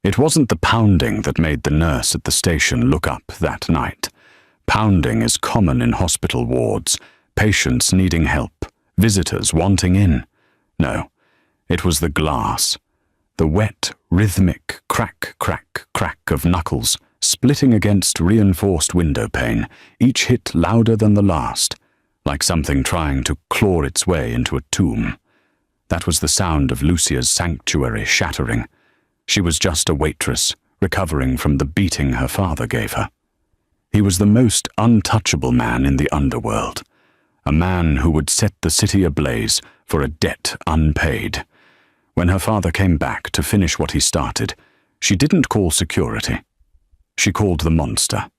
It wasn't the pounding that made the nurse at the station look up that night. Pounding is common in hospital wards, patients needing help, visitors wanting in. No, it was the glass. The wet, rhythmic crack, crack, crack of knuckles splitting against reinforced window pane, each hit louder than the last, like something trying to claw its way into a tomb. That was the sound of Lucia's sanctuary shattering. She was just a waitress, recovering from the beating her father gave her. He was the most untouchable man in the underworld, a man who would set the city ablaze for a debt unpaid. When her father came back to finish what he started, she didn't call security. She called the monster.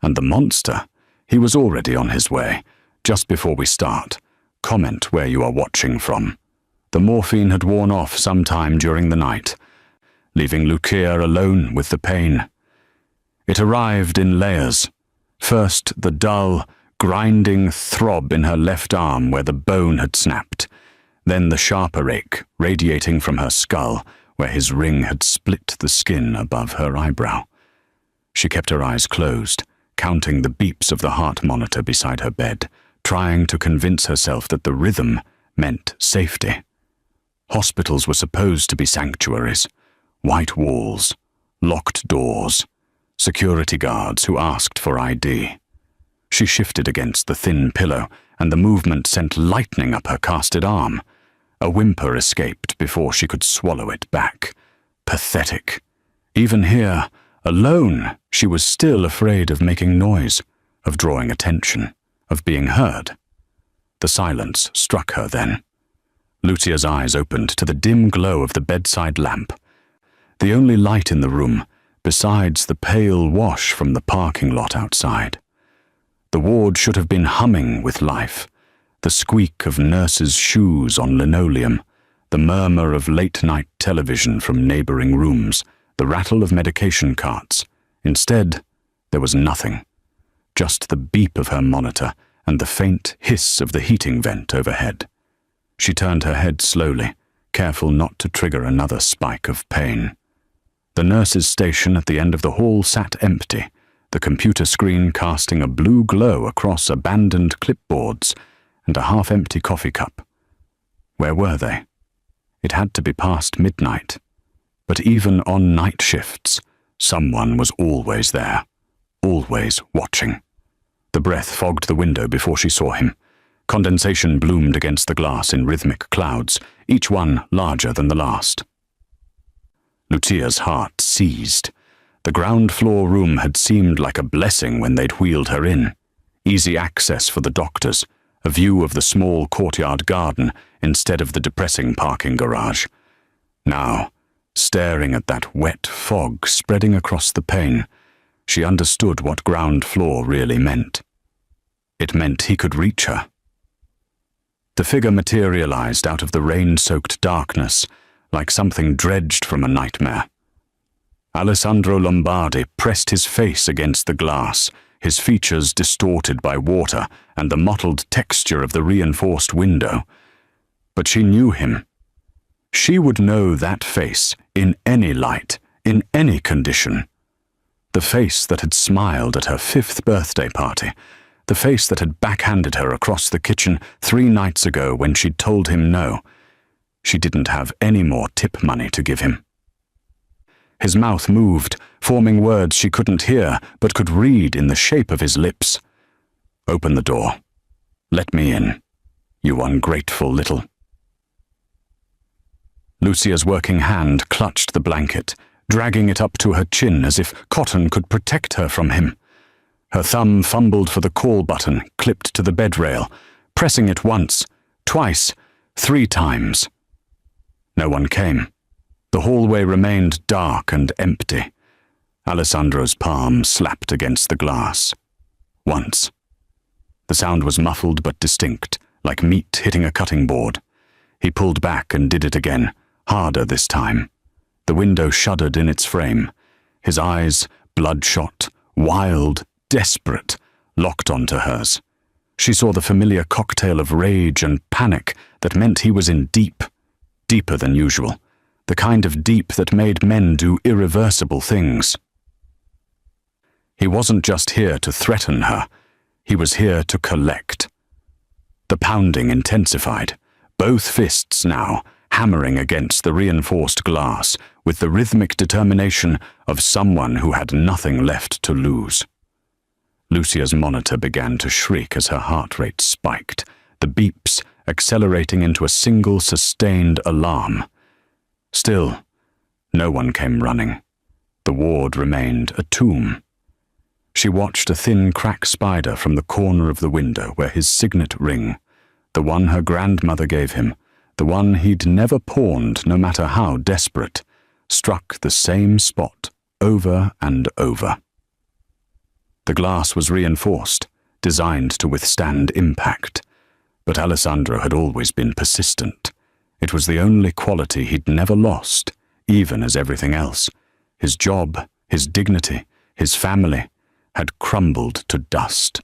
And the monster, he was already on his way. Just before we start, comment where you are watching from. The morphine had worn off sometime during the night, leaving Lucia alone with the pain. It arrived in layers. First, the dull, grinding throb in her left arm where the bone had snapped. Then the sharper ache radiating from her skull where his ring had split the skin above her eyebrow. She kept her eyes closed, counting the beeps of the heart monitor beside her bed, trying to convince herself that the rhythm meant safety. Hospitals were supposed to be sanctuaries. White walls, locked doors, security guards who asked for ID. She shifted against the thin pillow, and the movement sent lightning up her casted arm. A whimper escaped before she could swallow it back. Pathetic. Even here, alone, she was still afraid of making noise, of drawing attention, of being heard. The silence struck her then. Lucia's eyes opened to the dim glow of the bedside lamp. The only light in the room, besides the pale wash from the parking lot outside. The ward should have been humming with life. The squeak of nurses' shoes on linoleum, the murmur of late-night television from neighboring rooms, the rattle of medication carts. Instead, there was nothing. Just the beep of her monitor and the faint hiss of the heating vent overhead. She turned her head slowly, careful not to trigger another spike of pain. The nurse's station at the end of the hall sat empty, the computer screen casting a blue glow across abandoned clipboards and a half-empty coffee cup. Where were they? It had to be past midnight. But even on night shifts, someone was always there, always watching. The breath fogged the window before she saw him. Condensation bloomed against the glass in rhythmic clouds, each one larger than the last. Lucia's heart seized. The ground-floor room had seemed like a blessing when they'd wheeled her in. Easy access for the doctors, a view of the small courtyard garden instead of the depressing parking garage. Now, staring at that wet fog spreading across the pane, she understood what ground floor really meant. It meant he could reach her. The figure materialized out of the rain-soaked darkness, like something dredged from a nightmare. Alessandro Lombardi pressed his face against the glass, his features distorted by water and the mottled texture of the reinforced window. But she knew him. She would know that face in any light, in any condition. The face that had smiled at her 5th birthday party, the face that had backhanded her across the kitchen 3 nights ago when she'd told him no. She didn't have any more tip money to give him. His mouth moved, forming words she couldn't hear, but could read in the shape of his lips. "Open the door. Let me in, you ungrateful little..." Lucia's working hand clutched the blanket, dragging it up to her chin as if cotton could protect her from him. Her thumb fumbled for the call button, clipped to the bed rail, pressing it once, twice, 3 times. No one came. The hallway remained dark and empty. Alessandro's palm slapped against the glass. Once. The sound was muffled but distinct, like meat hitting a cutting board. He pulled back and did it again, harder this time. The window shuddered in its frame. His eyes, bloodshot, wild, desperate, locked onto hers. She saw the familiar cocktail of rage and panic that meant he was in deep, deeper than usual, the kind of deep that made men do irreversible things. He wasn't just here to threaten her, he was here to collect. The pounding intensified, both fists now hammering against the reinforced glass with the rhythmic determination of someone who had nothing left to lose. Lucia's monitor began to shriek as her heart rate spiked, the beeps accelerating into a single sustained alarm. Still, no one came running. The ward remained a tomb. She watched a thin crack spider from the corner of the window where his signet ring, the one her grandmother gave him, the one he'd never pawned no matter how desperate, struck the same spot over and over. The glass was reinforced, designed to withstand impact, but Alessandro had always been persistent. It was the only quality he'd never lost, even as everything else, his job, his dignity, his family, had crumbled to dust.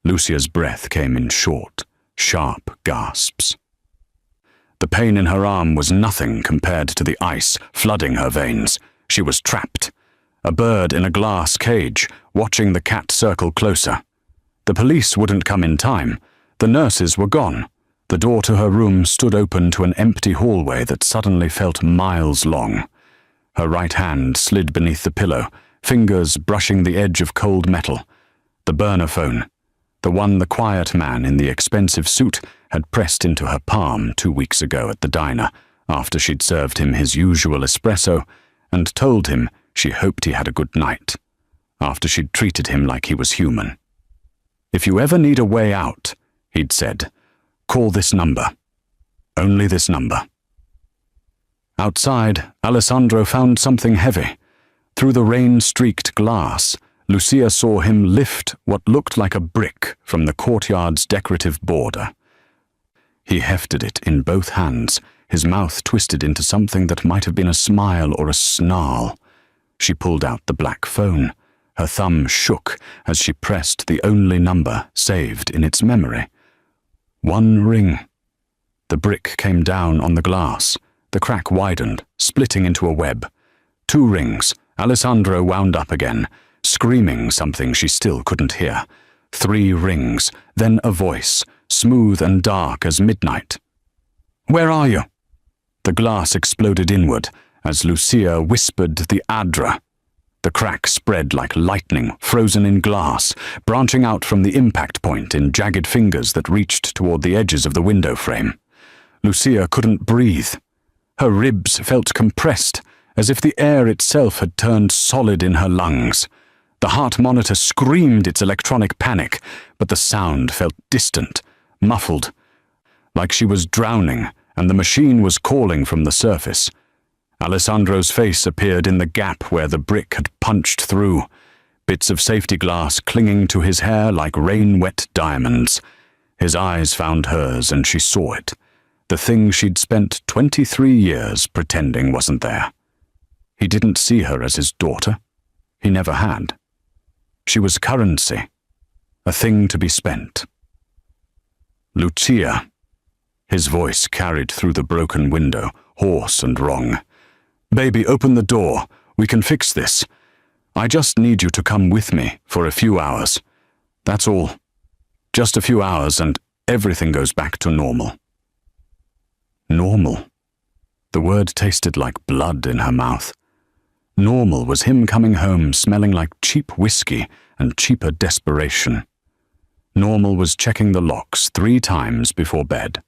Lucia's breath came in short, sharp gasps. The pain in her arm was nothing compared to the ice flooding her veins. She was trapped, a bird in a glass cage, watching the cat circle closer. The police wouldn't come in time. The nurses were gone. The door to her room stood open to an empty hallway that suddenly felt miles long. Her right hand slid beneath the pillow, fingers brushing the edge of cold metal. The burner phone, the one the quiet man in the expensive suit had pressed into her palm 2 weeks ago at the diner, after she'd served him his usual espresso and told him she hoped he had a good night, after she'd treated him like he was human. "If you ever need a way out," he'd said, "call this number. Only this number." Outside, Alessandro found something heavy. Through the rain-streaked glass, Lucia saw him lift what looked like a brick from the courtyard's decorative border. He hefted it in both hands, his mouth twisted into something that might have been a smile or a snarl. She pulled out the black phone. Her thumb shook as she pressed the only number saved in its memory. 1 ring. The brick came down on the glass. The crack widened, splitting into a web. 2 rings. Alessandro wound up again, screaming something she still couldn't hear. 3 rings, then a voice, smooth and dark as midnight. "Where are you?" The glass exploded inward as Lucia whispered the address. The crack spread like lightning, frozen in glass, branching out from the impact point in jagged fingers that reached toward the edges of the window frame. Lucia couldn't breathe. Her ribs felt compressed, as if the air itself had turned solid in her lungs. The heart monitor screamed its electronic panic, but the sound felt distant, muffled, like she was drowning and the machine was calling from the surface. Alessandro's face appeared in the gap where the brick had punched through, bits of safety glass clinging to his hair like rain-wet diamonds. His eyes found hers and she saw it, the thing she'd spent 23 years pretending wasn't there. He didn't see her as his daughter. He never had. She was currency, a thing to be spent. "Lucia." His voice carried through the broken window, hoarse and wrong. "Baby, open the door. We can fix this. I just need you to come with me for a few hours. That's all. Just a few hours and everything goes back to normal." Normal. The word tasted like blood in her mouth. Normal was him coming home smelling like cheap whiskey and cheaper desperation. Normal was checking the locks 3 times before bed.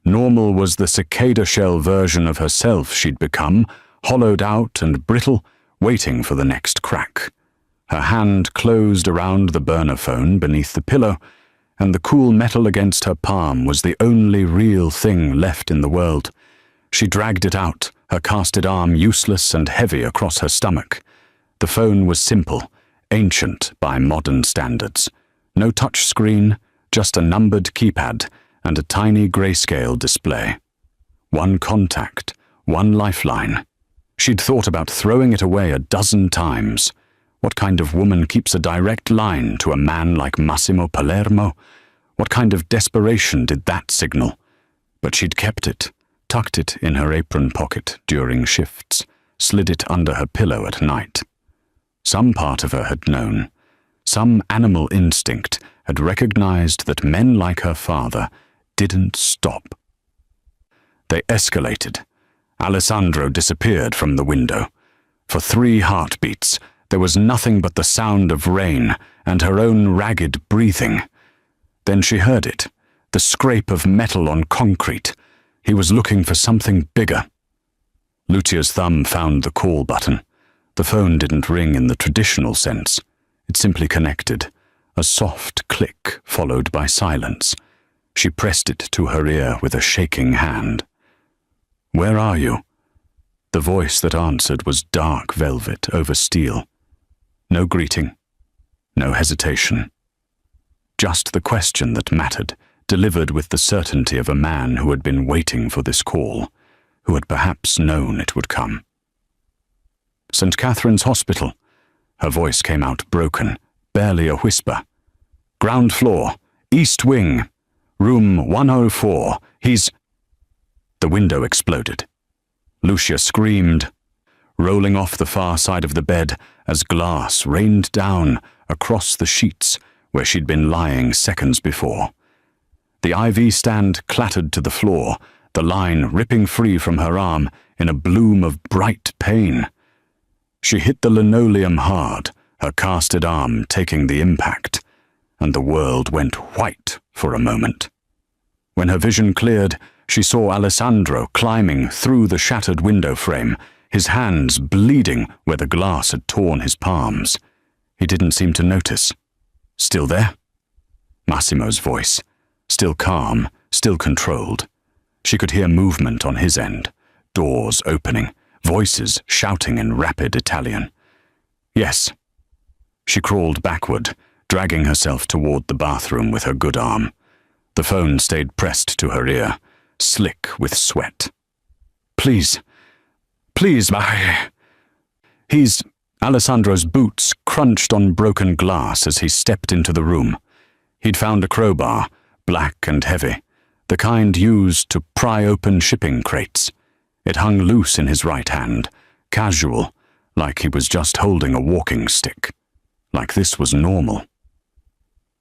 Normal was the cicada shell version of herself she'd become, hollowed out and brittle, waiting for the next crack. Her hand closed around the burner phone beneath the pillow, and the cool metal against her palm was the only real thing left in the world. She dragged it out, her casted arm useless and heavy across her stomach. The phone was simple, ancient by modern standards. No touch screen, just a numbered keypad and a tiny grayscale display. 1 contact, 1 lifeline. She'd thought about throwing it away a dozen times. What kind of woman keeps a direct line to a man like Massimo Palermo? What kind of desperation did that signal? But she'd kept it, tucked it in her apron pocket during shifts, slid it under her pillow at night. Some part of her had known. Some animal instinct had recognized that men like her father didn't stop. They escalated. Alessandro disappeared from the window. For 3 heartbeats, there was nothing but the sound of rain and her own ragged breathing. Then she heard it, the scrape of metal on concrete. He was looking for something bigger. Lucia's thumb found the call button. The phone didn't ring in the traditional sense. It simply connected, a soft click followed by silence. She pressed it to her ear with a shaking hand. "Where are you?" The voice that answered was dark velvet over steel. No greeting, no hesitation. Just the question that mattered, delivered with the certainty of a man who had been waiting for this call, who had perhaps known it would come. "St. Catherine's Hospital." Her voice came out broken, barely a whisper. "Ground floor, East Wing, room 104, he's—" The window exploded. Lucia screamed, rolling off the far side of the bed as glass rained down across the sheets where she'd been lying seconds before. The IV stand clattered to the floor, the line ripping free from her arm in a bloom of bright pain. She hit the linoleum hard, her casted arm taking the impact, and the world went white for a moment. When her vision cleared, she saw Alessandro climbing through the shattered window frame, his hands bleeding where the glass had torn his palms. He didn't seem to notice. "Still there?" Massimo's voice, still calm, still controlled. She could hear movement on his end, doors opening, voices shouting in rapid Italian. "Yes." She crawled backward, dragging herself toward the bathroom with her good arm. The phone stayed pressed to her ear, slick with sweat. Please, my..." Alessandro's boots crunched on broken glass as he stepped into the room. He'd found a crowbar, black and heavy, the kind used to pry open shipping crates. It hung loose in his right hand, casual, like he was just holding a walking stick. Like this was normal.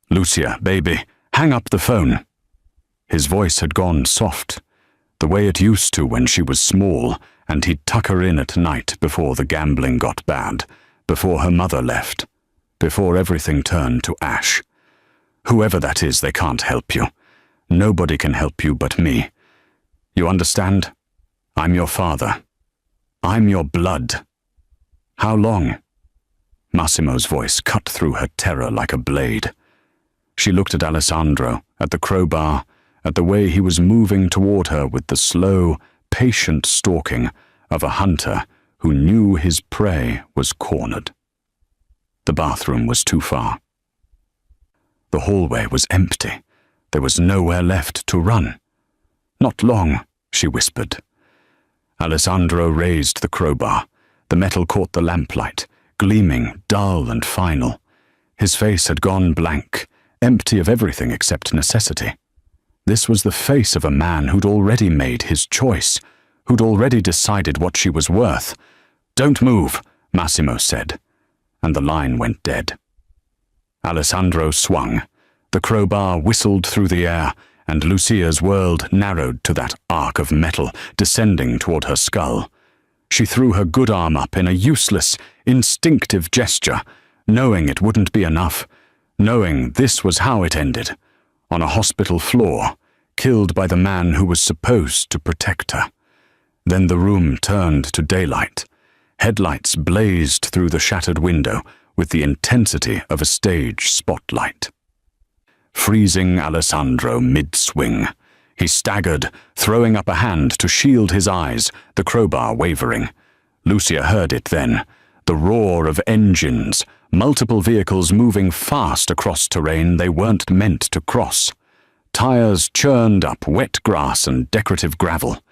"Lucia, baby, hang up the phone." His voice had gone soft, the way it used to when she was small, and he'd tuck her in at night before the gambling got bad, before her mother left, before everything turned to ash. "Whoever that is, they can't help you. Nobody can help you but me. You understand? I'm your father. I'm your blood. How long?" Massimo's voice cut through her terror like a blade. She looked at Alessandro, at the crowbar, at the way he was moving toward her with the slow, patient stalking of a hunter who knew his prey was cornered. The bathroom was too far. The hallway was empty. There was nowhere left to run. "Not long," she whispered. Alessandro raised the crowbar. The metal caught the lamplight, gleaming, dull and final. His face had gone blank, empty of everything except necessity. This was the face of a man who'd already made his choice, who'd already decided what she was worth. "Don't move," Massimo said, and the line went dead. Alessandro swung. The crowbar whistled through the air, and Lucia's world narrowed to that arc of metal descending toward her skull. She threw her good arm up in a useless, instinctive gesture, knowing it wouldn't be enough, knowing this was how it ended, on a hospital floor, killed by the man who was supposed to protect her. Then the room turned to daylight. Headlights blazed through the shattered window with the intensity of a stage spotlight. Freezing Alessandro mid-swing. He staggered, throwing up a hand to shield his eyes, the crowbar wavering. Lucia heard it then, the roar of engines, multiple vehicles moving fast across terrain they weren't meant to cross. Tires churned up wet grass and decorative gravel.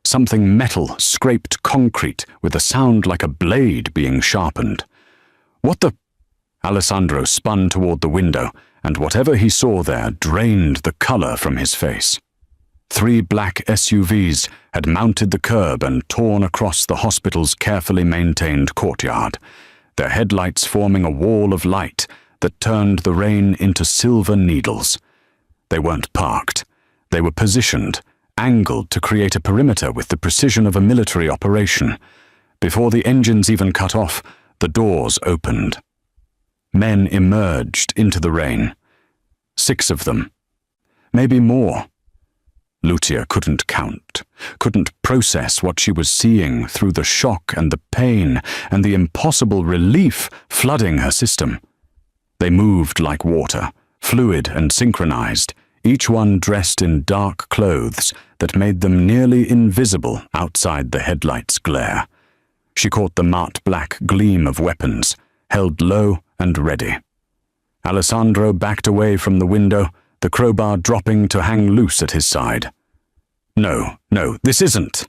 Something metal scraped concrete with a sound like a blade being sharpened. "What the—" Alessandro spun toward the window, and whatever he saw there drained the color from his face. 3 black SUVs had mounted the curb and torn across the hospital's carefully maintained courtyard, their headlights forming a wall of light that turned the rain into silver needles. They weren't parked. They were positioned, angled to create a perimeter with the precision of a military operation. Before the engines even cut off, the doors opened. Men emerged into the rain. 6 of them. Maybe more. Lucia couldn't count, couldn't process what she was seeing through the shock and the pain and the impossible relief flooding her system. They moved like water, fluid and synchronized, each one dressed in dark clothes that made them nearly invisible outside the headlights' glare. She caught the matte black gleam of weapons, held low and ready. Alessandro backed away from the window, the crowbar dropping to hang loose at his side. No, this isn't.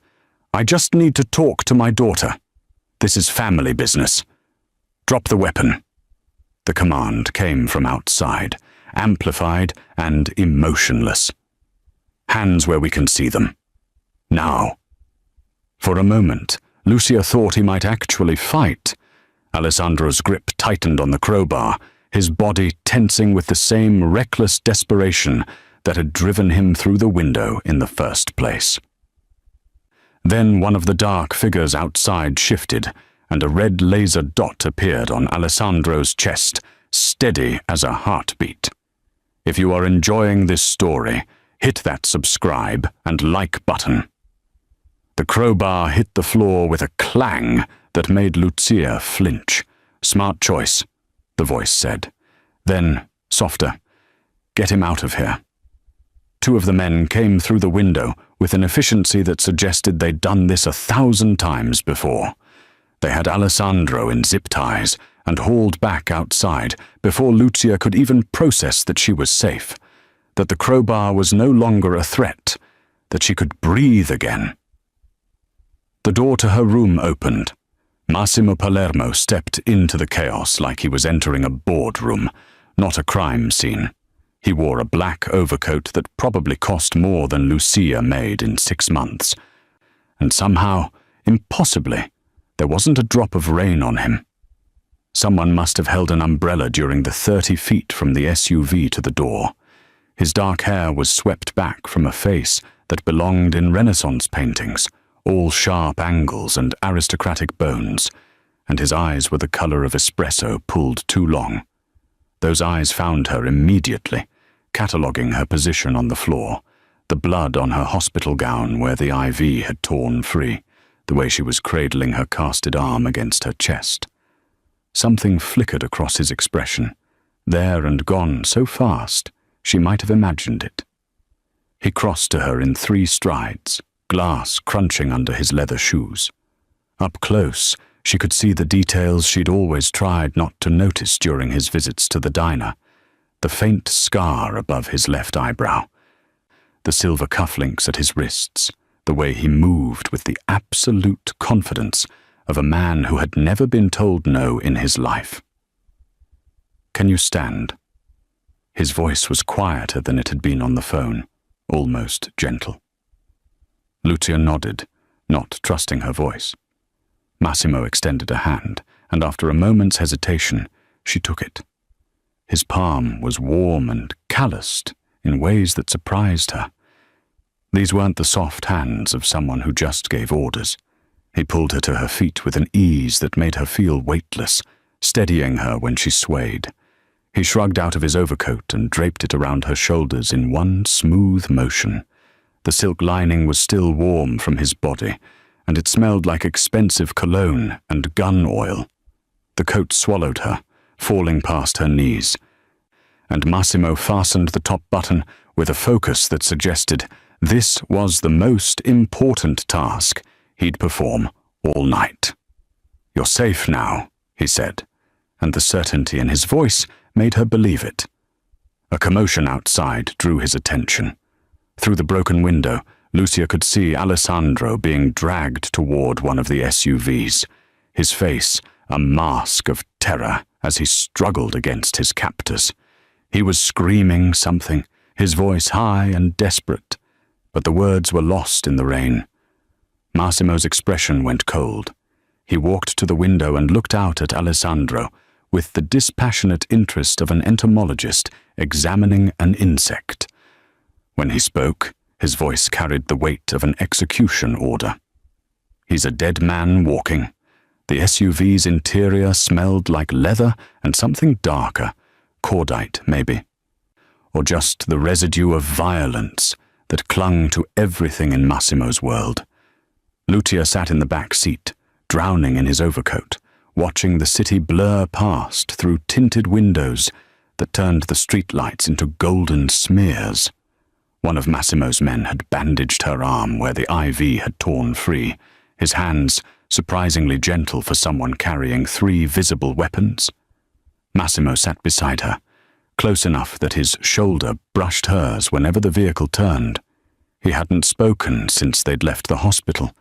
I just need to talk to my daughter. This is family business. Drop the weapon. The command came from outside, amplified and emotionless. Hands where we can see them. Now. For a moment, Lucia thought he might actually fight. Alessandro's grip tightened on the crowbar, his body tensing with the same reckless desperation that had driven him through the window in the first place. Then one of the dark figures outside shifted, and a red laser dot appeared on Alessandro's chest, steady as a heartbeat. If you are enjoying this story, hit that subscribe and like button. The crowbar hit the floor with a clang that made Lucia flinch. Smart choice, the voice said. Then, softer, get him out of here. 2 of the men came through the window with an efficiency that suggested they'd done this 1,000 times before. They had Alessandro in zip ties and hauled back outside before Lucia could even process that she was safe, that the crowbar was no longer a threat, that she could breathe again. The door to her room opened. Massimo Palermo stepped into the chaos like he was entering a boardroom, not a crime scene. He wore a black overcoat that probably cost more than Lucia made in 6 months. And somehow, impossibly, there wasn't a drop of rain on him. Someone must have held an umbrella during the 30 feet from the SUV to the door. His dark hair was swept back from a face that belonged in Renaissance paintings, all sharp angles and aristocratic bones, and his eyes were the color of espresso pulled too long. Those eyes found her immediately, cataloguing her position on the floor, the blood on her hospital gown where the IV had torn free, the way she was cradling her casted arm against her chest. Something flickered across his expression, there and gone so fast she might have imagined it. He crossed to her in 3 strides, glass crunching under his leather shoes. Up close, she could see the details she'd always tried not to notice during his visits to the diner. The faint scar above his left eyebrow, the silver cufflinks at his wrists, the way he moved with the absolute confidence of a man who had never been told no in his life. "Can you stand?" His voice was quieter than it had been on the phone, almost gentle. Lucia nodded, not trusting her voice. Massimo extended a hand, and after a moment's hesitation, she took it. His palm was warm and calloused in ways that surprised her. These weren't the soft hands of someone who just gave orders. He pulled her to her feet with an ease that made her feel weightless, steadying her when she swayed. He shrugged out of his overcoat and draped it around her shoulders in one smooth motion. The silk lining was still warm from his body, and it smelled like expensive cologne and gun oil. The coat swallowed her, falling past her knees, and Massimo fastened the top button with a focus that suggested this was the most important task he'd perform all night. "You're safe now," he said, and the certainty in his voice made her believe it. A commotion outside drew his attention. Through the broken window, Lucia could see Alessandro being dragged toward one of the SUVs, his face a mask of terror as he struggled against his captors. He was screaming something, his voice high and desperate. but the words were lost in the rain. Massimo's expression went cold. He walked to the window and looked out at Alessandro with the dispassionate interest of an entomologist examining an insect. When he spoke, his voice carried the weight of an execution order. "He's a dead man walking." The SUV's interior smelled like leather and something darker, cordite maybe, or just the residue of violence that clung to everything in Massimo's world. Lucia sat in the back seat, drowning in his overcoat, watching the city blur past through tinted windows that turned the streetlights into golden smears. One of Massimo's men had bandaged her arm where the IV had torn free, his hands surprisingly gentle for someone carrying 3 visible weapons. Massimo sat beside her, close enough that his shoulder brushed hers whenever the vehicle turned. He hadn't spoken since they'd left the hospital,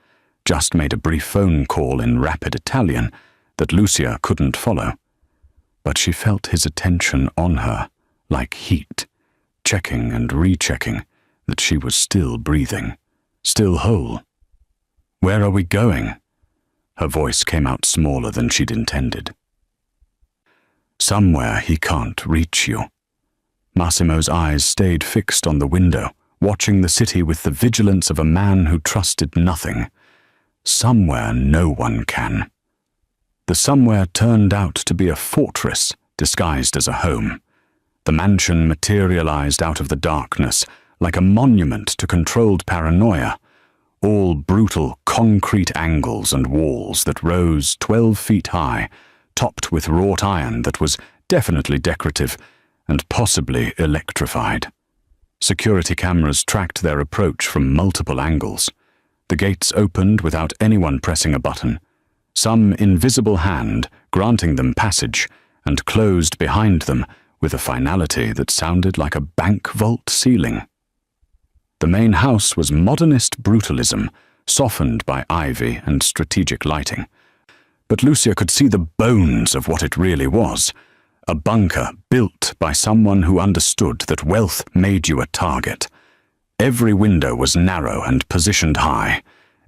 just made a brief phone call in rapid Italian that Lucia couldn't follow. But she felt his attention on her, like heat, checking and rechecking that she was still breathing, still whole. "Where are we going?" Her voice came out smaller than she'd intended. "Somewhere he can't reach you." Massimo's eyes stayed fixed on the window, watching the city with the vigilance of a man who trusted nothing. Somewhere no one can. The somewhere turned out to be a fortress disguised as a home. The mansion materialized out of the darkness like a monument to controlled paranoia, all brutal concrete angles and walls that rose 12 feet high, topped with wrought iron that was definitely decorative and possibly electrified. Security cameras tracked their approach from multiple angles. The gates opened without anyone pressing a button, some invisible hand granting them passage, and closed behind them with a finality that sounded like a bank vault ceiling. The main house was modernist brutalism, softened by ivy and strategic lighting. But Lucia could see the bones of what it really was, a bunker built by someone who understood that wealth made you a target. Every window was narrow and positioned high.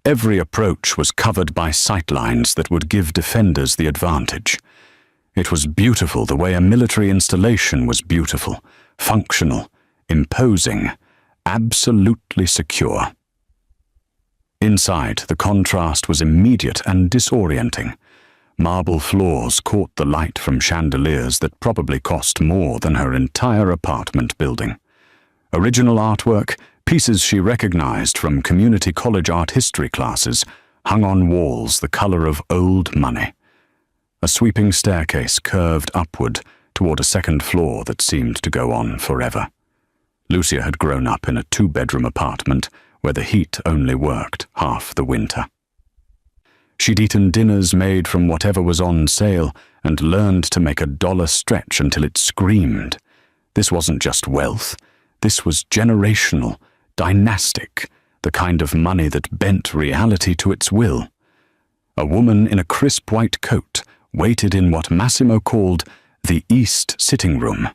Every approach was covered by sightlines that would give defenders the advantage. It was beautiful the way a military installation was beautiful, functional, imposing, absolutely secure. Inside, the contrast was immediate and disorienting. Marble floors caught the light from chandeliers that probably cost more than her entire apartment building. Original artwork, pieces she recognized from community college art history classes, hung on walls the color of old money. A sweeping staircase curved upward toward a second floor that seemed to go on forever. Lucia had grown up in a 2-bedroom apartment where the heat only worked half the winter. She'd eaten dinners made from whatever was on sale and learned to make $1 stretch until it screamed. This wasn't just wealth. This was generational, dynastic, the kind of money that bent reality to its will. A woman in a crisp white coat waited in what Massimo called the East sitting room,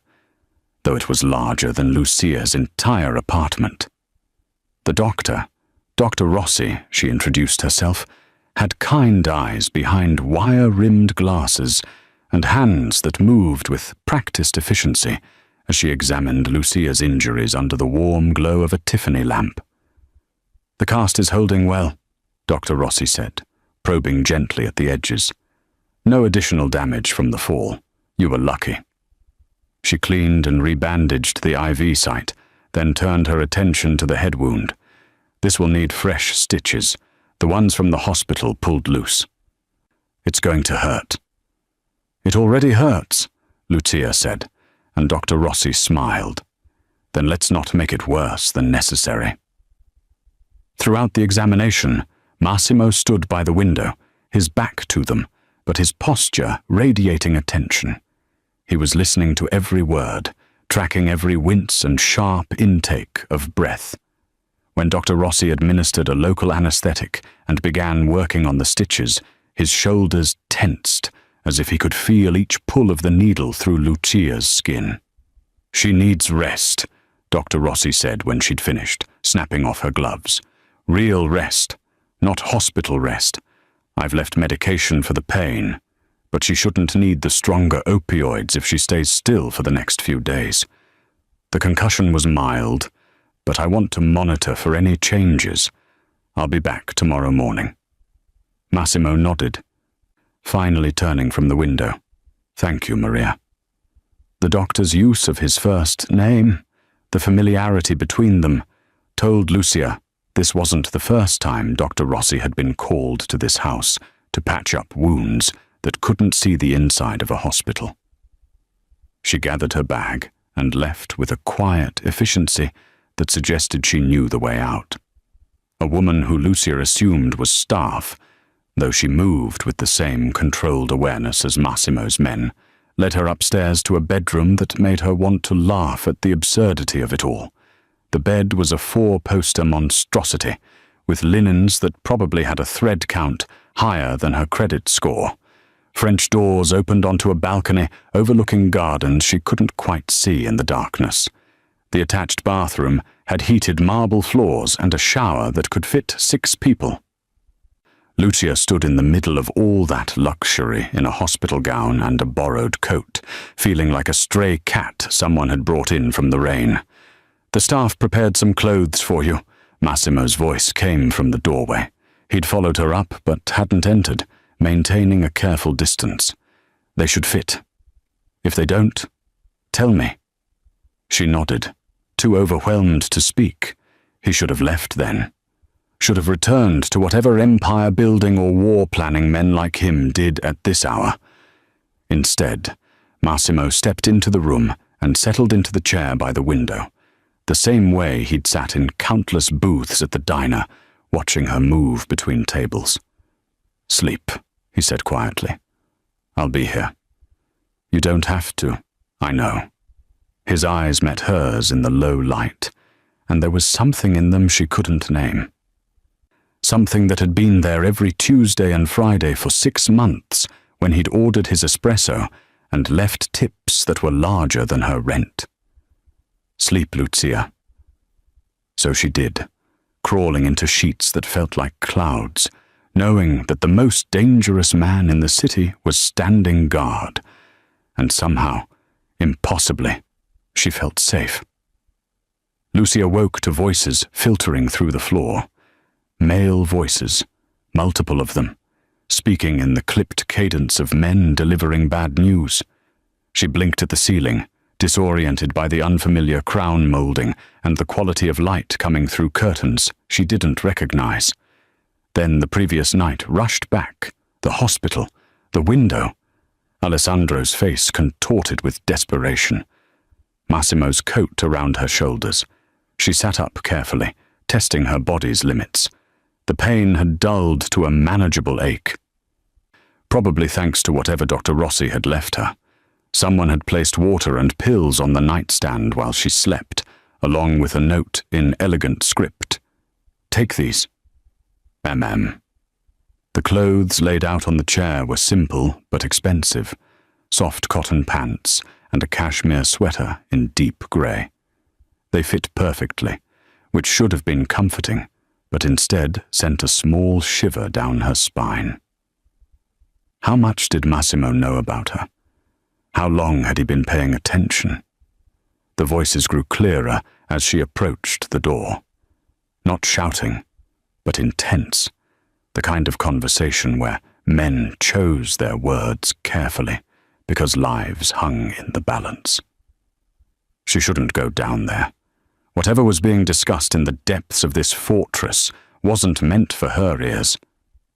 though it was larger than Lucia's entire apartment. The doctor, Dr. Rossi, she introduced herself, had kind eyes behind wire-rimmed glasses and hands that moved with practiced efficiency as she examined Lucia's injuries under the warm glow of a Tiffany lamp. "The cast is holding well," Dr. Rossi said, probing gently at the edges. "No additional damage from the fall. You were lucky." She cleaned and rebandaged the IV site, then turned her attention to the head wound. "This will need fresh stitches. The ones from the hospital pulled loose. It's going to hurt." "It already hurts," Lucia said, and Dr. Rossi smiled. "Then let's not make it worse than necessary." Throughout the examination, Massimo stood by the window, his back to them, but his posture radiating attention. He was listening to every word, tracking every wince and sharp intake of breath. When Dr. Rossi administered a local anesthetic and began working on the stitches, his shoulders tensed, as if he could feel each pull of the needle through Lucia's skin. "She needs rest," Dr. Rossi said when she'd finished, snapping off her gloves. Real rest, not hospital rest. I've left medication for the pain, but she shouldn't need the stronger opioids if she stays still for the next few days. The concussion was mild, but I want to monitor for any changes. I'll be back tomorrow morning." Massimo nodded, finally turning from the window. "Thank you, Maria." The doctor's use of his first name, the familiarity between them, told Lucia this wasn't the first time Dr. Rossi had been called to this house to patch up wounds that couldn't see the inside of a hospital. She gathered her bag and left with a quiet efficiency that suggested she knew the way out. A woman who Lucia assumed was staff, though she moved with the same controlled awareness as Massimo's men, led her upstairs to a bedroom that made her want to laugh at the absurdity of it all. The bed was a 4-poster monstrosity, with linens that probably had a thread count higher than her credit score. French doors opened onto a balcony overlooking gardens she couldn't quite see in the darkness. The attached bathroom had heated marble floors and a shower that could fit 6 people. Lucia stood in the middle of all that luxury in a hospital gown and a borrowed coat, feeling like a stray cat someone had brought in from the rain. "The staff prepared some clothes for you." Massimo's voice came from the doorway. He'd followed her up but hadn't entered, maintaining a careful distance. "They should fit. If they don't, tell me." She nodded, too overwhelmed to speak. He should have left then. Should have returned to whatever empire-building or war-planning men like him did at this hour. Instead, Massimo stepped into the room and settled into the chair by the window, the same way he'd sat in countless booths at the diner, watching her move between tables. "Sleep," he said quietly. "I'll be here." "You don't have to, I know." His eyes met hers in the low light, and there was something in them she couldn't name. Something that had been there every Tuesday and Friday for 6 months when he'd ordered his espresso and left tips that were larger than her rent. "Sleep, Lucia." So she did, crawling into sheets that felt like clouds, knowing that the most dangerous man in the city was standing guard. And somehow, impossibly, she felt safe. Lucia woke to voices filtering through the floor. Male voices, multiple of them, speaking in the clipped cadence of men delivering bad news. She blinked at the ceiling, disoriented by the unfamiliar crown molding and the quality of light coming through curtains she didn't recognize. Then the previous night rushed back, the hospital, the window. Alessandro's face contorted with desperation. Massimo's coat around her shoulders. She sat up carefully, testing her body's limits. The pain had dulled to a manageable ache. Probably thanks to whatever Dr. Rossi had left her. Someone had placed water and pills on the nightstand while she slept, along with a note in elegant script. "Take these. MM." The clothes laid out on the chair were simple but expensive. Soft cotton pants and a cashmere sweater in deep grey. They fit perfectly, which should have been comforting, but instead sent a small shiver down her spine. How much did Massimo know about her? How long had he been paying attention? The voices grew clearer as she approached the door. Not shouting, but intense. The kind of conversation where men chose their words carefully because lives hung in the balance. She shouldn't go down there. Whatever was being discussed in the depths of this fortress wasn't meant for her ears.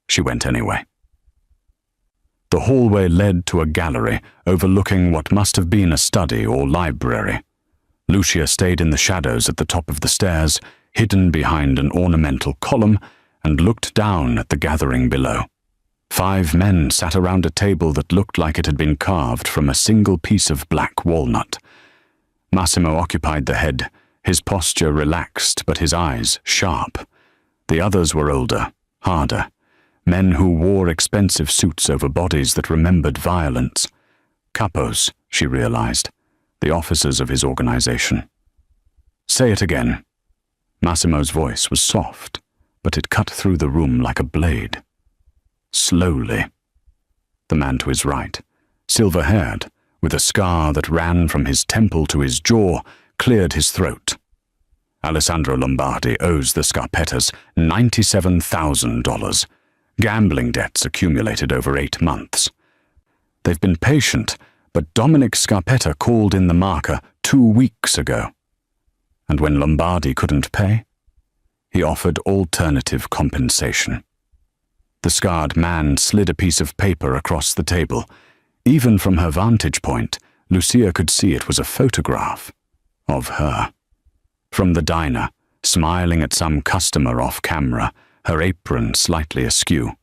She went anyway. The hallway led to a gallery overlooking what must have been a study or library. Lucia stayed in the shadows at the top of the stairs, hidden behind an ornamental column, and looked down at the gathering below. 5 men sat around a table that looked like it had been carved from a single piece of black walnut. Massimo occupied the head, his posture relaxed but his eyes sharp. The others were older, harder, men who wore expensive suits over bodies that remembered violence. Capos, she realized, the officers of his organization. "Say it again." Massimo's voice was soft, but it cut through the room like a blade. Slowly. The man to his right, silver-haired, with a scar that ran from his temple to his jaw, cleared his throat. Alessandro Lombardi owes the Scarpettas $97,000, gambling debts accumulated over 8 months. They've been patient, but Dominic Scarpetta called in the marker 2 weeks ago. And when Lombardi couldn't pay, he offered alternative compensation. The scarred man slid a piece of paper across the table. Even from her vantage point, Lucia could see it was a photograph of her. From the diner, smiling at some customer off camera, her apron slightly askew.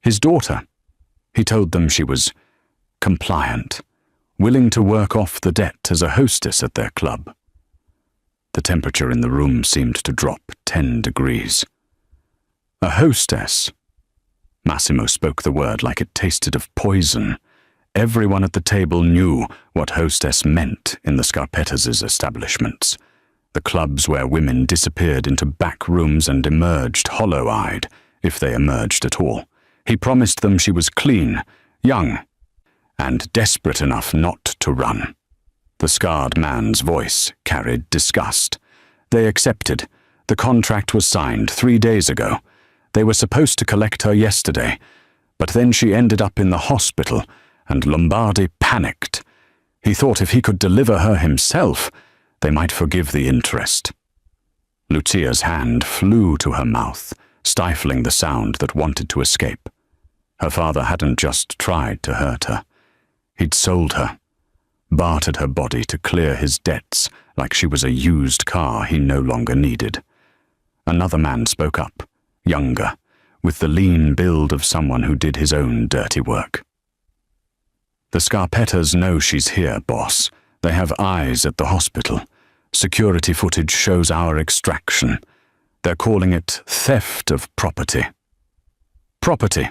His daughter. He told them she was compliant, willing to work off the debt as a hostess at their club. The temperature in the room seemed to drop 10 degrees. A hostess. Massimo spoke the word like it tasted of poison. Everyone at the table knew what hostess meant in the Scarpettas' establishments, the clubs where women disappeared into back rooms and emerged hollow-eyed, if they emerged at all. He promised them she was clean, young, and desperate enough not to run. The scarred man's voice carried disgust. They accepted. The contract was signed 3 days ago. They were supposed to collect her yesterday, but then she ended up in the hospital, and Lombardi panicked. He thought if he could deliver her himself, they might forgive the interest. Lucia's hand flew to her mouth, stifling the sound that wanted to escape. Her father hadn't just tried to hurt her. He'd sold her, bartered her body to clear his debts like she was a used car he no longer needed. Another man spoke up, younger, with the lean build of someone who did his own dirty work. The Scarpettas know she's here, boss. They have eyes at the hospital. Security footage shows our extraction. They're calling it theft of property. Property.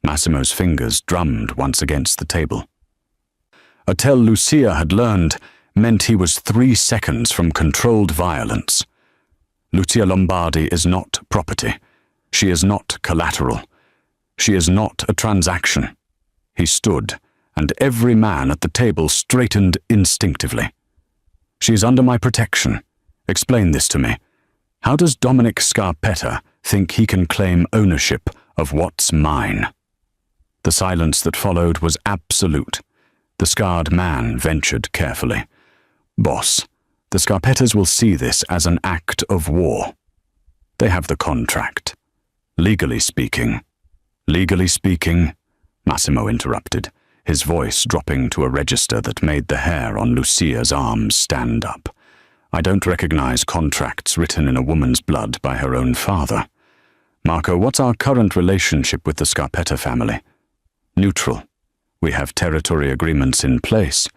Massimo's fingers drummed once against the table. A tell Lucia had learned meant he was 3 seconds from controlled violence. Lucia Lombardi is not property. She is not collateral. She is not a transaction. He stood, and every man at the table straightened instinctively. She is under my protection. Explain this to me. How does Dominic Scarpetta think he can claim ownership of what's mine? The silence that followed was absolute. The scarred man ventured carefully. Boss, the Scarpettas will see this as an act of war. They have the contract. Legally speaking, Massimo interrupted, his voice dropping to a register that made the hair on Lucia's arms stand up. I don't recognize contracts written in a woman's blood by her own father. Marco, what's our current relationship with the Scarpetta family? Neutral. We have territory agreements in place.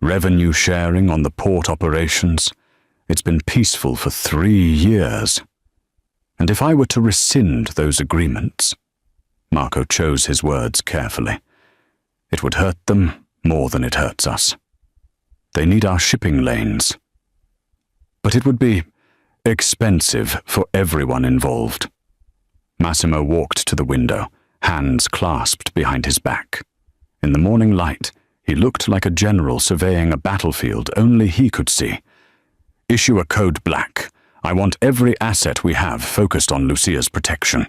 Revenue sharing on the port operations. It's been peaceful for 3 years. And if I were to rescind those agreements, Marco chose his words carefully, it would hurt them more than it hurts us. They need our shipping lanes. But it would be expensive for everyone involved. Massimo walked to the window, hands clasped behind his back. In the morning light, he looked like a general surveying a battlefield only he could see. Issue a code black. I want every asset we have focused on Lucia's protection.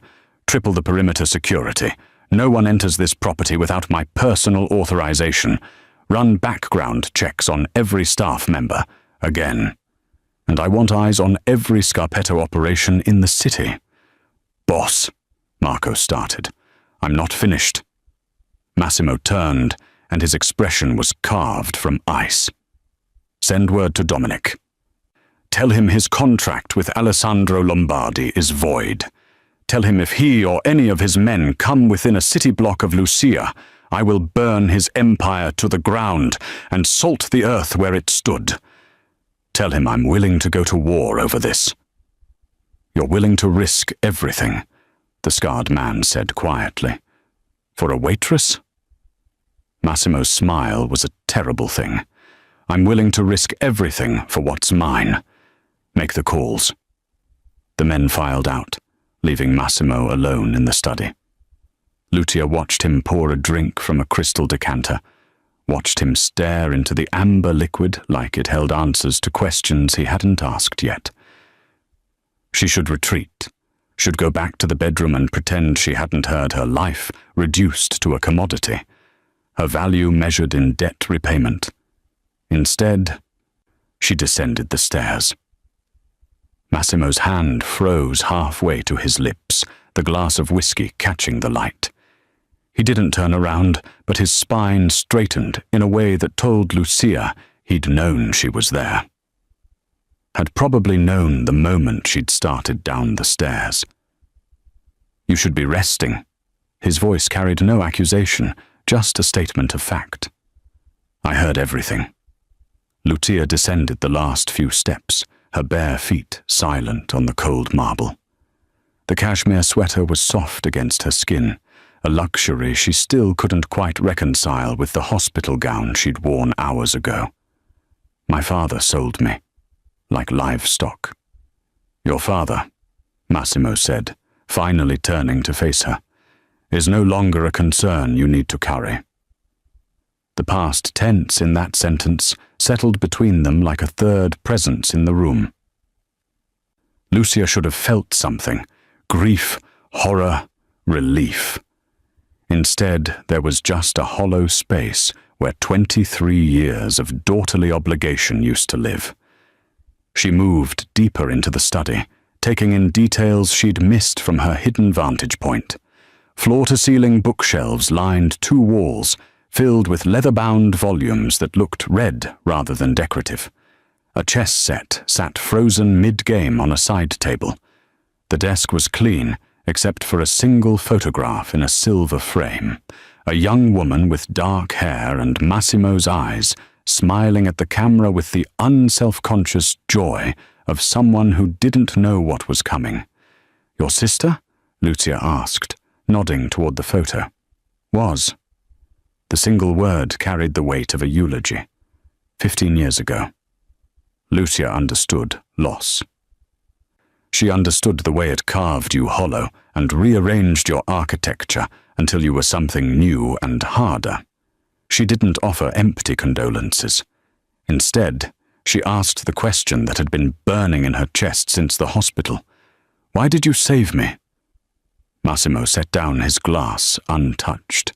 Triple the perimeter security. No one enters this property without my personal authorization. Run background checks on every staff member. Again. And I want eyes on every Scarpetta operation in the city. Boss, Marco started. I'm not finished. Massimo turned, and his expression was carved from ice. Send word to Dominic. Tell him his contract with Alessandro Lombardi is void. Tell him if he or any of his men come within a city block of Lucia, I will burn his empire to the ground and salt the earth where it stood. Tell him I'm willing to go to war over this. You're willing to risk everything, the scarred man said quietly. For a waitress? Massimo's smile was a terrible thing. I'm willing to risk everything for what's mine. Make the calls. The men filed out, leaving Massimo alone in the study. Lucia watched him pour a drink from a crystal decanter, watched him stare into the amber liquid like it held answers to questions he hadn't asked yet. She should retreat, should go back to the bedroom and pretend she hadn't heard her life reduced to a commodity, her value measured in debt repayment. Instead, she descended the stairs. Massimo's hand froze halfway to his lips, the glass of whiskey catching the light. He didn't turn around, but his spine straightened in a way that told Lucia he'd known she was there. Had probably known the moment she'd started down the stairs. "You should be resting." His voice carried no accusation, just a statement of fact. I heard everything. Lucia descended the last few steps, her bare feet silent on the cold marble. The cashmere sweater was soft against her skin, a luxury she still couldn't quite reconcile with the hospital gown she'd worn hours ago. My father sold me, like livestock. "Your father," Massimo said, finally turning to face her, "is no longer a concern you need to carry." The past tense in that sentence settled between them like a third presence in the room. Lucia should have felt something: grief, horror, relief. Instead, there was just a hollow space where 23 years of daughterly obligation used to live. She moved deeper into the study, taking in details she'd missed from her hidden vantage point. Floor-to-ceiling bookshelves lined 2 walls, filled with leather-bound volumes that looked red rather than decorative. A chess set sat frozen mid-game on a side table. The desk was clean, except for a single photograph in a silver frame, a young woman with dark hair and Massimo's eyes, smiling at the camera with the unself-conscious joy of someone who didn't know what was coming. "Your sister?" Lucia asked, nodding toward the photo. "Was." The single word carried the weight of a eulogy. 15 years ago. Lucia understood loss. She understood the way it carved you hollow and rearranged your architecture until you were something new and harder. She didn't offer empty condolences. Instead, she asked the question that had been burning in her chest since the hospital. "Why did you save me?" Massimo set down his glass, untouched.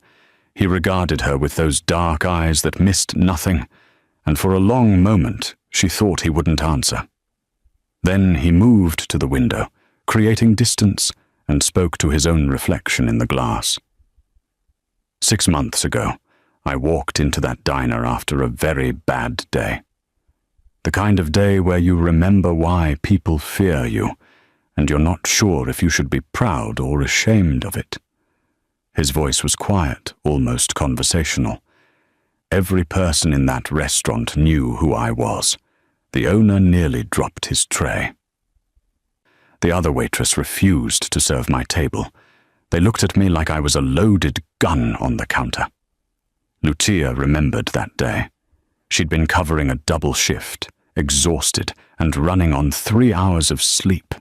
He regarded her with those dark eyes that missed nothing, and for a long moment she thought he wouldn't answer. Then he moved to the window, creating distance, and spoke to his own reflection in the glass. 6 months ago, I walked into that diner after a very bad day. The kind of day where you remember why people fear you, and you're not sure if you should be proud or ashamed of it. His voice was quiet, almost conversational. Every person in that restaurant knew who I was. The owner nearly dropped his tray. The other waitress refused to serve my table. They looked at me like I was a loaded gun on the counter. Lucia remembered that day. She'd been covering a double shift, exhausted, and running on 3 hours of sleep.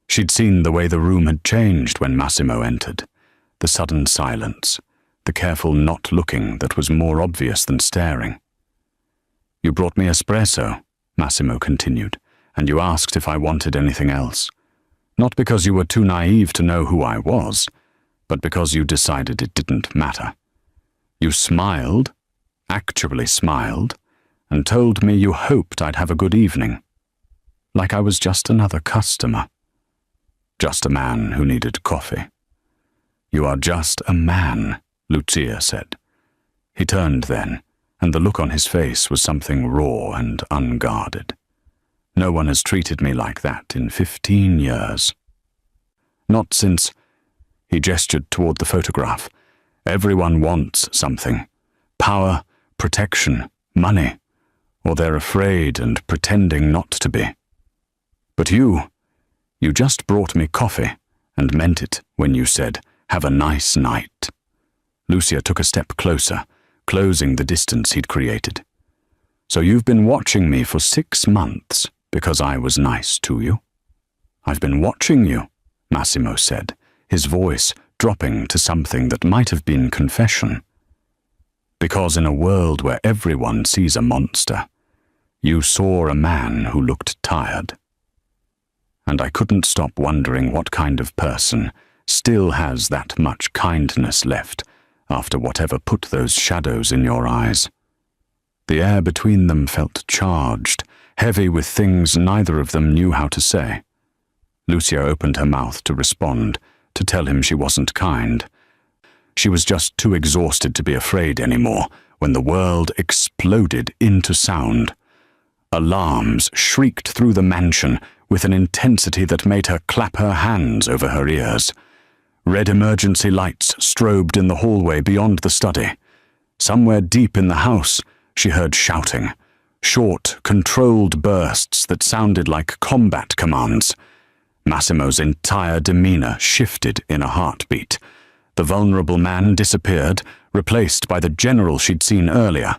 She'd seen the way the room had changed when Massimo entered. The sudden silence, the careful not looking that was more obvious than staring. "You brought me espresso," Massimo continued, "and you asked if I wanted anything else. Not because you were too naive to know who I was, but because you decided it didn't matter. You smiled, actually smiled, and told me you hoped I'd have a good evening. Like I was just another customer. Just a man who needed coffee." "You are just a man," Lucia said. He turned then, and the look on his face was something raw and unguarded. "No one has treated me like that in 15 years. Not since—" He gestured toward the photograph. "Everyone wants something. Power, protection, money. Or they're afraid and pretending not to be. But you just brought me coffee, and meant it when you said, 'Have a nice night.'" Lucia took a step closer, closing the distance he'd created. "So you've been watching me for 6 months because I was nice to you?" "I've been watching you," Massimo said, his voice dropping to something that might have been confession. "Because in a world where everyone sees a monster, you saw a man who looked tired." And I couldn't stop wondering what kind of person still has that much kindness left after whatever put those shadows in your eyes. The air between them felt charged, heavy with things neither of them knew how to say. Lucia opened her mouth to respond, to tell him she wasn't kind. She was just too exhausted to be afraid anymore when the world exploded into sound. Alarms shrieked through the mansion with an intensity that made her clap her hands over her ears. Red emergency lights strobed in the hallway beyond the study. Somewhere deep in the house, she heard shouting, short, controlled bursts that sounded like combat commands. Massimo's entire demeanor shifted in a heartbeat. The vulnerable man disappeared, replaced by the general she'd seen earlier.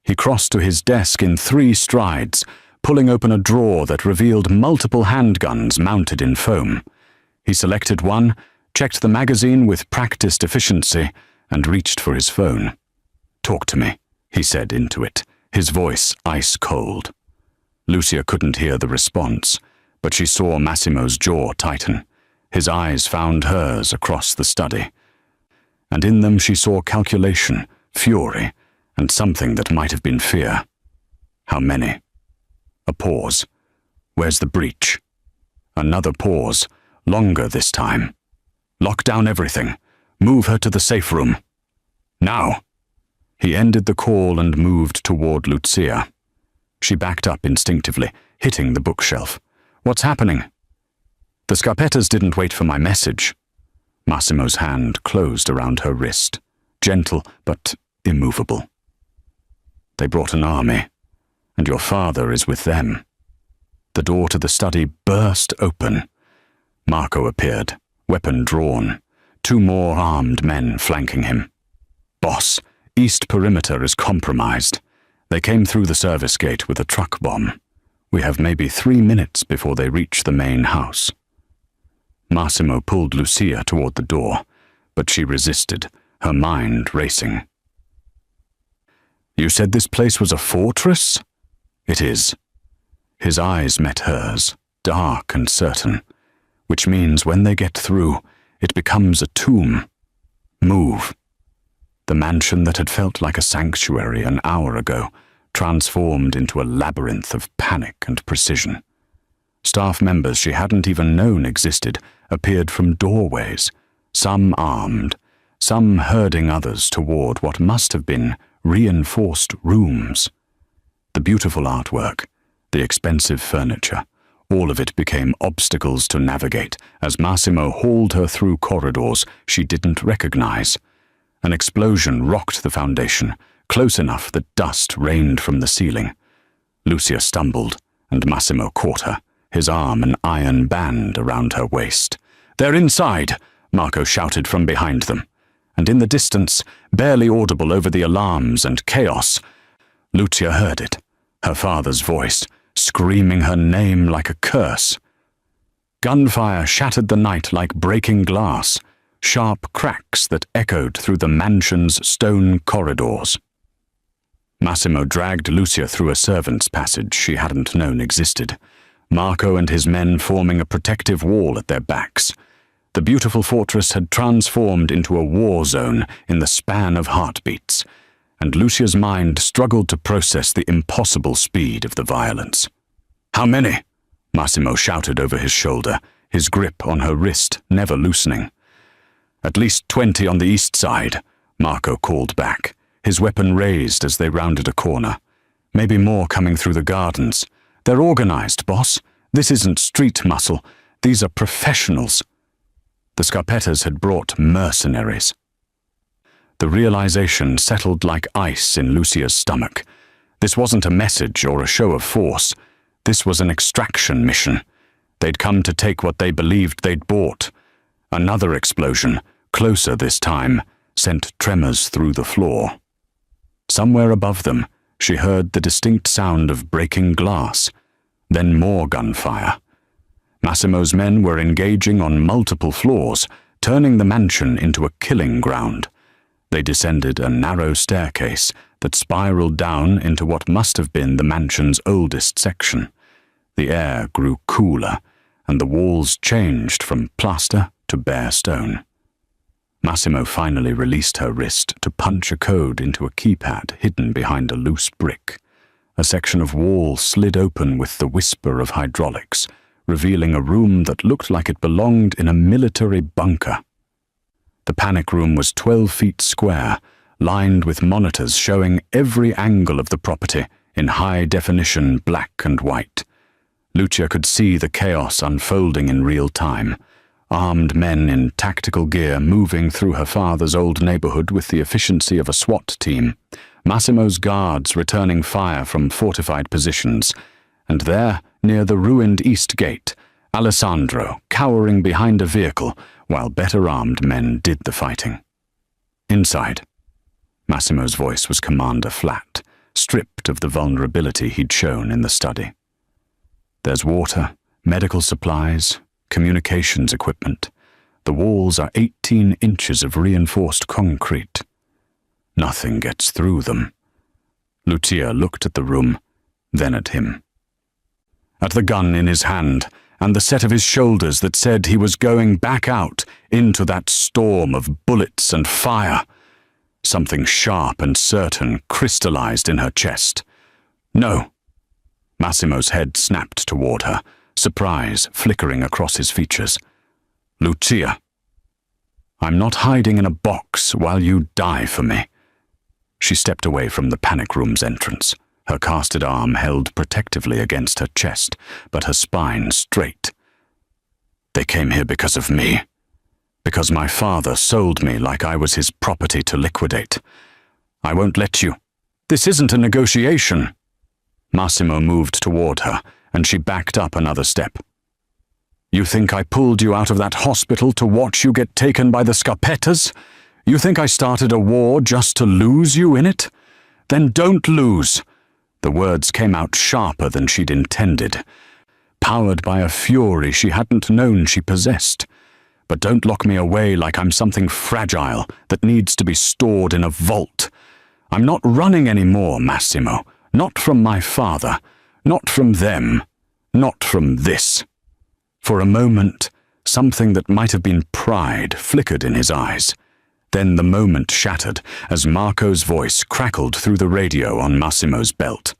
He crossed to his desk in 3 strides, pulling open a drawer that revealed multiple handguns mounted in foam. He selected one, checked the magazine with practiced efficiency, and reached for his phone. "Talk to me," he said into it, his voice ice cold. Lucia couldn't hear the response, but she saw Massimo's jaw tighten. His eyes found hers across the study, and in them she saw calculation, fury, and something that might have been fear. "How many?" A pause. "Where's the breach?" Another pause, longer this time. "Lock down everything. Move her to the safe room. Now." He ended the call and moved toward Lucia. She backed up instinctively, hitting the bookshelf. "What's happening?" "The Scarpettas didn't wait for my message." Massimo's hand closed around her wrist, gentle but immovable. "They brought an army, and your father is with them." The door to the study burst open. Marco appeared, weapon drawn, 2 more armed men flanking him. "Boss, East Perimeter is compromised. They came through the service gate with a truck bomb. We have maybe 3 minutes before they reach the main house." Massimo pulled Lucia toward the door, but she resisted, her mind racing. "You said this place was a fortress?" "It is." His eyes met hers, dark and certain, which means when they get through, it becomes a tomb. "Move." The mansion that had felt like a sanctuary an hour ago transformed into a labyrinth of panic and precision. Staff members she hadn't even known existed appeared from doorways, some armed, some herding others toward what must have been reinforced rooms. The beautiful artwork, the expensive furniture, all of it became obstacles to navigate as Massimo hauled her through corridors she didn't recognize. An explosion rocked the foundation, close enough that dust rained from the ceiling. Lucia stumbled, and Massimo caught her, his arm an iron band around her waist. "They're inside!" Marco shouted from behind them. And in the distance, barely audible over the alarms and chaos, Lucia heard it, her father's voice, screaming her name like a curse. Gunfire shattered the night like breaking glass, sharp cracks that echoed through the mansion's stone corridors. Massimo dragged Lucia through a servant's passage she hadn't known existed, Marco and his men forming a protective wall at their backs. The beautiful fortress had transformed into a war zone in the span of heartbeats, and Lucia's mind struggled to process the impossible speed of the violence. "How many?" Massimo shouted over his shoulder, his grip on her wrist never loosening. "At least 20 on the east side," Marco called back, his weapon raised as they rounded a corner. "Maybe more coming through the gardens. They're organized, boss. This isn't street muscle. These are professionals." The Scarpettas had brought mercenaries. The realization settled like ice in Lucia's stomach. This wasn't a message or a show of force. This was an extraction mission. They'd come to take what they believed they'd bought. Another explosion, closer this time, sent tremors through the floor. Somewhere above them, she heard the distinct sound of breaking glass, then more gunfire. Massimo's men were engaging on multiple floors, turning the mansion into a killing ground. They descended a narrow staircase that spiraled down into what must have been the mansion's oldest section. The air grew cooler, and the walls changed from plaster to bare stone. Massimo finally released her wrist to punch a code into a keypad hidden behind a loose brick. A section of wall slid open with the whisper of hydraulics, revealing a room that looked like it belonged in a military bunker. The panic room was 12 feet square, lined with monitors showing every angle of the property in high-definition black and white. Lucia could see the chaos unfolding in real time. Armed men in tactical gear moving through her father's old neighborhood with the efficiency of a SWAT team. Massimo's guards returning fire from fortified positions. And there, near the ruined East Gate, Alessandro cowering behind a vehicle while better-armed men did the fighting. Inside, Massimo's voice was commander-flat, stripped of the vulnerability he'd shown in the study. There's water, medical supplies, communications equipment. The walls are 18 inches of reinforced concrete. Nothing gets through them. Lucia looked at the room, then at him. At the gun in his hand, and the set of his shoulders that said he was going back out into that storm of bullets and fire. Something sharp and certain crystallized in her chest. No. Massimo's head snapped toward her, surprise flickering across his features. Lucia. I'm not hiding in a box while you die for me. She stepped away from the panic room's entrance, her casted arm held protectively against her chest, but her spine straight. They came here because of me. Because my father sold me like I was his property to liquidate. I won't let you. This isn't a negotiation. Massimo moved toward her, and she backed up another step. You think I pulled you out of that hospital to watch you get taken by the Scarpettas? You think I started a war just to lose you in it? Then don't lose. The words came out sharper than she'd intended, powered by a fury she hadn't known she possessed. But don't lock me away like I'm something fragile that needs to be stored in a vault. I'm not running anymore, Massimo. Not from my father. Not from them. Not from this. For a moment, something that might have been pride flickered in his eyes. Then the moment shattered as Marco's voice crackled through the radio on Massimo's belt.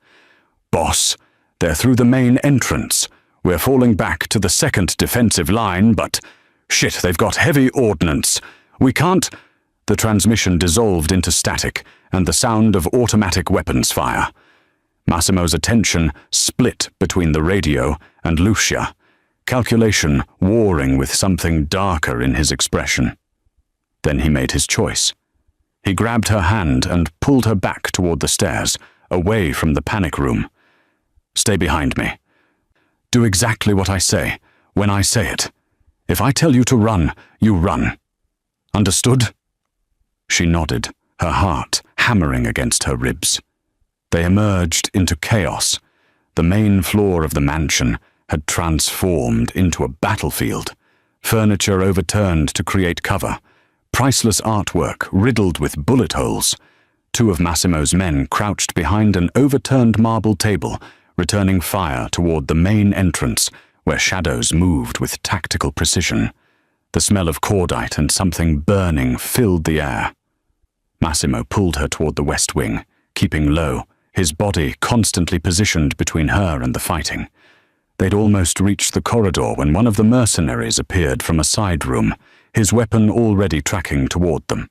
Boss, they're through the main entrance. We're falling back to the second defensive line, but... Shit, they've got heavy ordnance. We can't... The transmission dissolved into static and the sound of automatic weapons fire. Massimo's attention split between the radio and Lucia, calculation warring with something darker in his expression. Then he made his choice. He grabbed her hand and pulled her back toward the stairs, away from the panic room. Stay behind me. Do exactly what I say, when I say it. If I tell you to run, you run. Understood? She nodded, her heart hammering against her ribs. They emerged into chaos. The main floor of the mansion had transformed into a battlefield. Furniture overturned to create cover. Priceless artwork riddled with bullet holes. Two of Massimo's men crouched behind an overturned marble table, returning fire toward the main entrance, where shadows moved with tactical precision. The smell of cordite and something burning filled the air. Massimo pulled her toward the west wing, keeping low, his body constantly positioned between her and the fighting. They'd almost reached the corridor when one of the mercenaries appeared from a side room, his weapon already tracking toward them.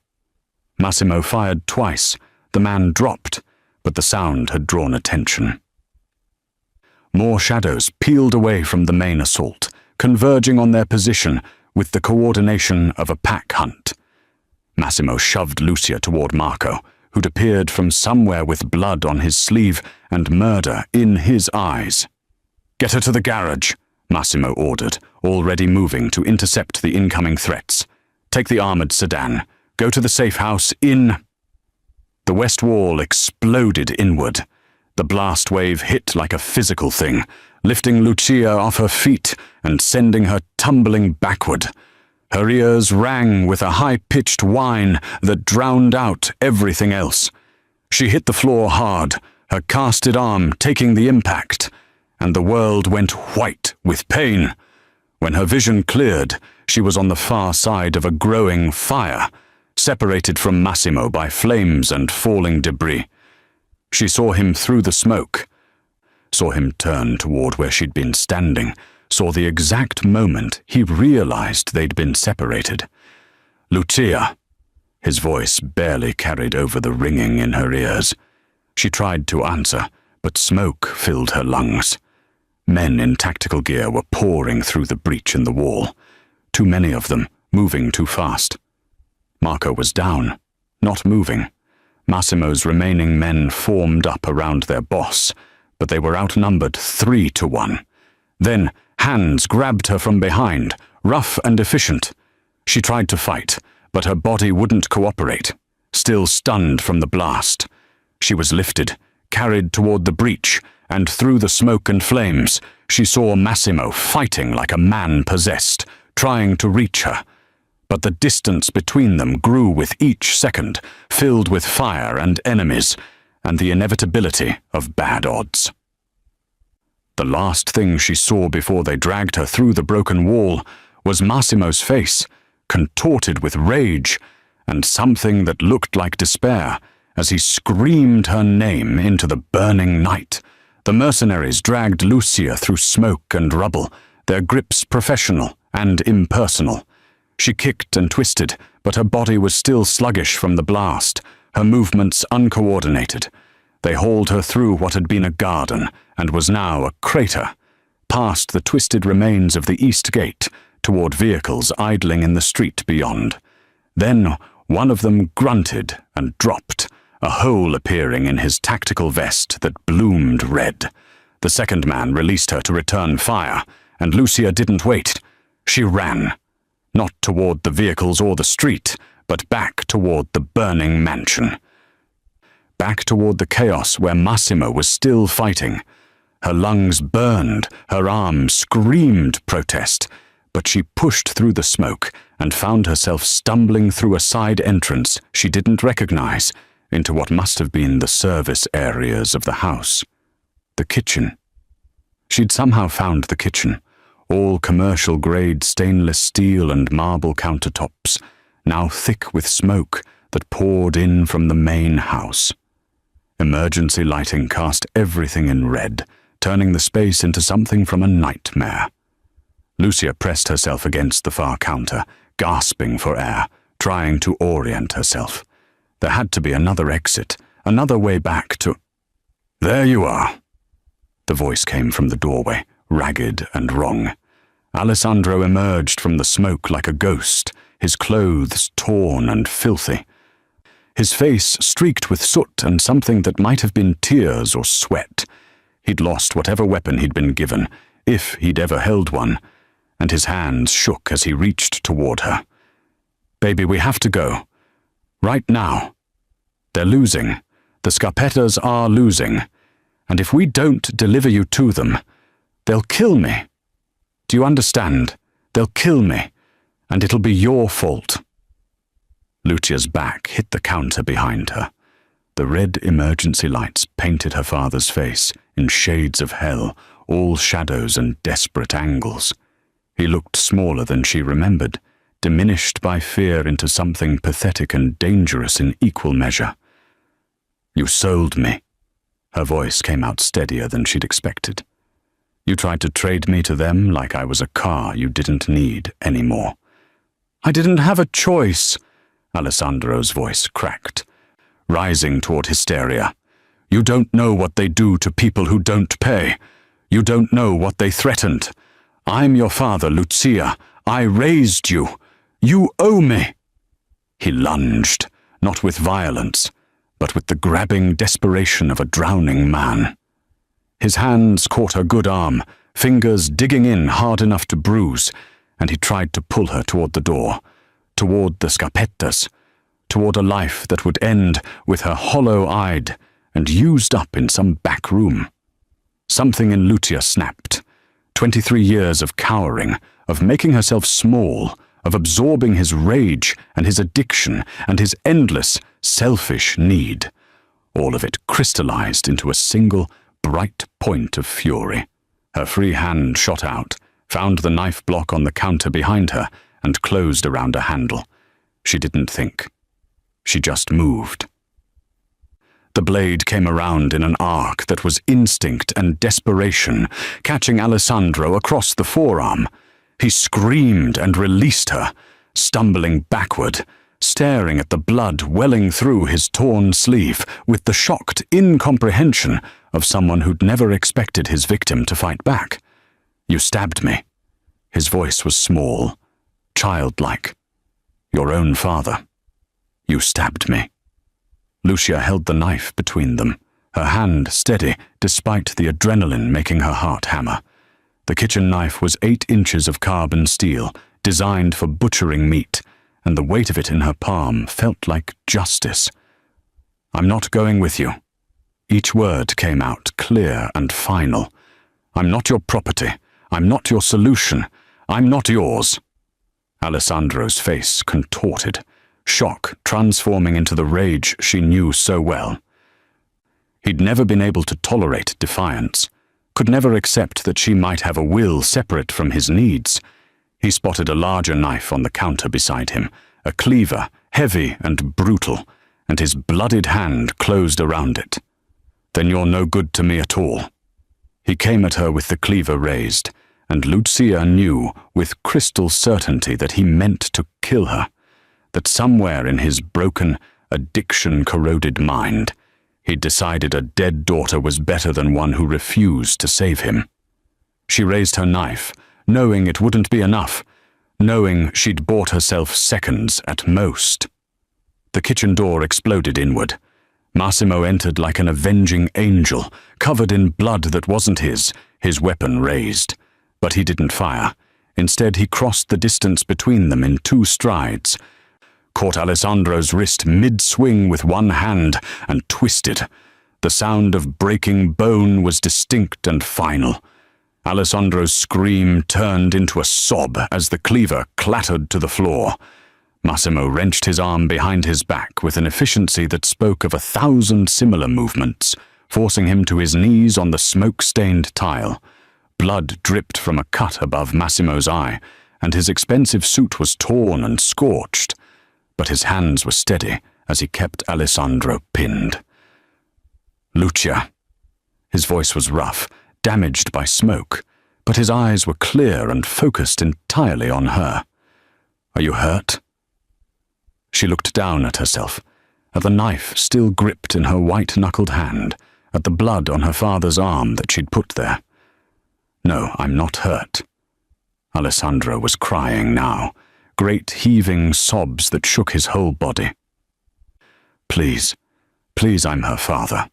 Massimo fired twice. The man dropped, but the sound had drawn attention. More shadows peeled away from the main assault, converging on their position with the coordination of a pack hunt. Massimo shoved Lucia toward Marco, who'd appeared from somewhere with blood on his sleeve and murder in his eyes. Get her to the garage, Massimo ordered, already moving to intercept the incoming threats. Take the armored sedan. Go to the safe house in... The west wall exploded inward. The blast wave hit like a physical thing, lifting Lucia off her feet and sending her tumbling backward. Her ears rang with a high-pitched whine that drowned out everything else. She hit the floor hard, her casted arm taking the impact, and the world went white with pain. When her vision cleared, she was on the far side of a growing fire, separated from Massimo by flames and falling debris. She saw him through the smoke, saw him turn toward where she'd been standing, saw the exact moment he realized they'd been separated. "Lucia!" His voice barely carried over the ringing in her ears. She tried to answer, but smoke filled her lungs. Men in tactical gear were pouring through the breach in the wall. Too many of them, moving too fast. Marco was down, not moving. Massimo's remaining men formed up around their boss, but they were outnumbered 3-1. Then hands grabbed her from behind, rough and efficient. She tried to fight, but her body wouldn't cooperate, still stunned from the blast. She was lifted, carried toward the breach, and through the smoke and flames, she saw Massimo fighting like a man possessed, trying to reach her. But the distance between them grew with each second, filled with fire and enemies, and the inevitability of bad odds. The last thing she saw before they dragged her through the broken wall was Massimo's face, contorted with rage, and something that looked like despair, as he screamed her name into the burning night. The mercenaries dragged Lucia through smoke and rubble, their grips professional and impersonal. She kicked and twisted, but her body was still sluggish from the blast, her movements uncoordinated. They hauled her through what had been a garden and was now a crater, past the twisted remains of the east gate, toward vehicles idling in the street beyond. Then one of them grunted and dropped, a hole appearing in his tactical vest that bloomed red. The second man released her to return fire, and Lucia didn't wait. She ran. Not toward the vehicles or the street, but back toward the burning mansion. Back toward the chaos where Massimo was still fighting. Her lungs burned, her arms screamed protest, but she pushed through the smoke and found herself stumbling through a side entrance she didn't recognize into what must have been the service areas of the house. The kitchen. She'd somehow found the kitchen. All commercial-grade stainless steel and marble countertops, now thick with smoke that poured in from the main house. Emergency lighting cast everything in red, turning the space into something from a nightmare. Lucia pressed herself against the far counter, gasping for air, trying to orient herself. There had to be another exit, another way back to... "There you are." The voice came from the doorway, ragged and wrong. Alessandro emerged from the smoke like a ghost, his clothes torn and filthy. His face streaked with soot and something that might have been tears or sweat. He'd lost whatever weapon he'd been given, if he'd ever held one, and his hands shook as he reached toward her. "Baby, we have to go. Right now. They're losing. The Scarpettas are losing. And if we don't deliver you to them, they'll kill me. Do you understand? They'll kill me, and it'll be your fault." Lucia's back hit the counter behind her. The red emergency lights painted her father's face in shades of hell, all shadows and desperate angles. He looked smaller than she remembered, diminished by fear into something pathetic and dangerous in equal measure. "You sold me." Her voice came out steadier than she'd expected. "You tried to trade me to them like I was a car you didn't need anymore." "I didn't have a choice," Alessandro's voice cracked, rising toward hysteria. "You don't know what they do to people who don't pay. You don't know what they threatened. I'm your father, Lucia. I raised you. You owe me." He lunged, not with violence, but with the grabbing desperation of a drowning man. His hands caught her good arm, fingers digging in hard enough to bruise, and he tried to pull her toward the door, toward the Scarpettas, toward a life that would end with her hollow-eyed and used up in some back room. Something in Lucia snapped. 23 years of cowering, of making herself small, of absorbing his rage and his addiction and his endless, selfish need. All of it crystallized into a single, bright point of fury. Her free hand shot out, found the knife block on the counter behind her, and closed around a handle. She didn't think. She just moved. The blade came around in an arc that was instinct and desperation, catching Alessandro across the forearm. He screamed and released her, stumbling backward, staring at the blood welling through his torn sleeve with the shocked incomprehension of someone who'd never expected his victim to fight back. "You stabbed me." His voice was small, childlike. "Your own father. You stabbed me." Lucia held the knife between them, her hand steady despite the adrenaline making her heart hammer. The kitchen knife was 8 inches of carbon steel, designed for butchering meat, and the weight of it in her palm felt like justice. "I'm not going with you." Each word came out clear and final. "I'm not your property. I'm not your solution. I'm not yours." Alessandro's face contorted, shock transforming into the rage she knew so well. He'd never been able to tolerate defiance, could never accept that she might have a will separate from his needs. He spotted a larger knife on the counter beside him, a cleaver, heavy and brutal, and his bloodied hand closed around it. "Then you're no good to me at all." He came at her with the cleaver raised, and Lucia knew with crystal certainty that he meant to kill her, that somewhere in his broken, addiction-corroded mind, he'd decided a dead daughter was better than one who refused to save him. She raised her knife, knowing it wouldn't be enough, knowing she'd bought herself seconds at most. The kitchen door exploded inward. Massimo entered like an avenging angel, covered in blood that wasn't his weapon raised. But he didn't fire. Instead, he crossed the distance between them in 2 strides, caught Alessandro's wrist mid-swing with one hand, and twisted. The sound of breaking bone was distinct and final. Alessandro's scream turned into a sob as the cleaver clattered to the floor. Massimo wrenched his arm behind his back with an efficiency that spoke of 1,000 similar movements, forcing him to his knees on the smoke-stained tile. Blood dripped from a cut above Massimo's eye, and his expensive suit was torn and scorched. But his hands were steady as he kept Alessandro pinned. "Lucia." His voice was rough, damaged by smoke, but his eyes were clear and focused entirely on her. "Are you hurt?" She looked down at herself, at the knife still gripped in her white-knuckled hand, at the blood on her father's arm that she'd put there. "No, I'm not hurt." Alessandro was crying now, great heaving sobs that shook his whole body. "Please, please, I'm her father.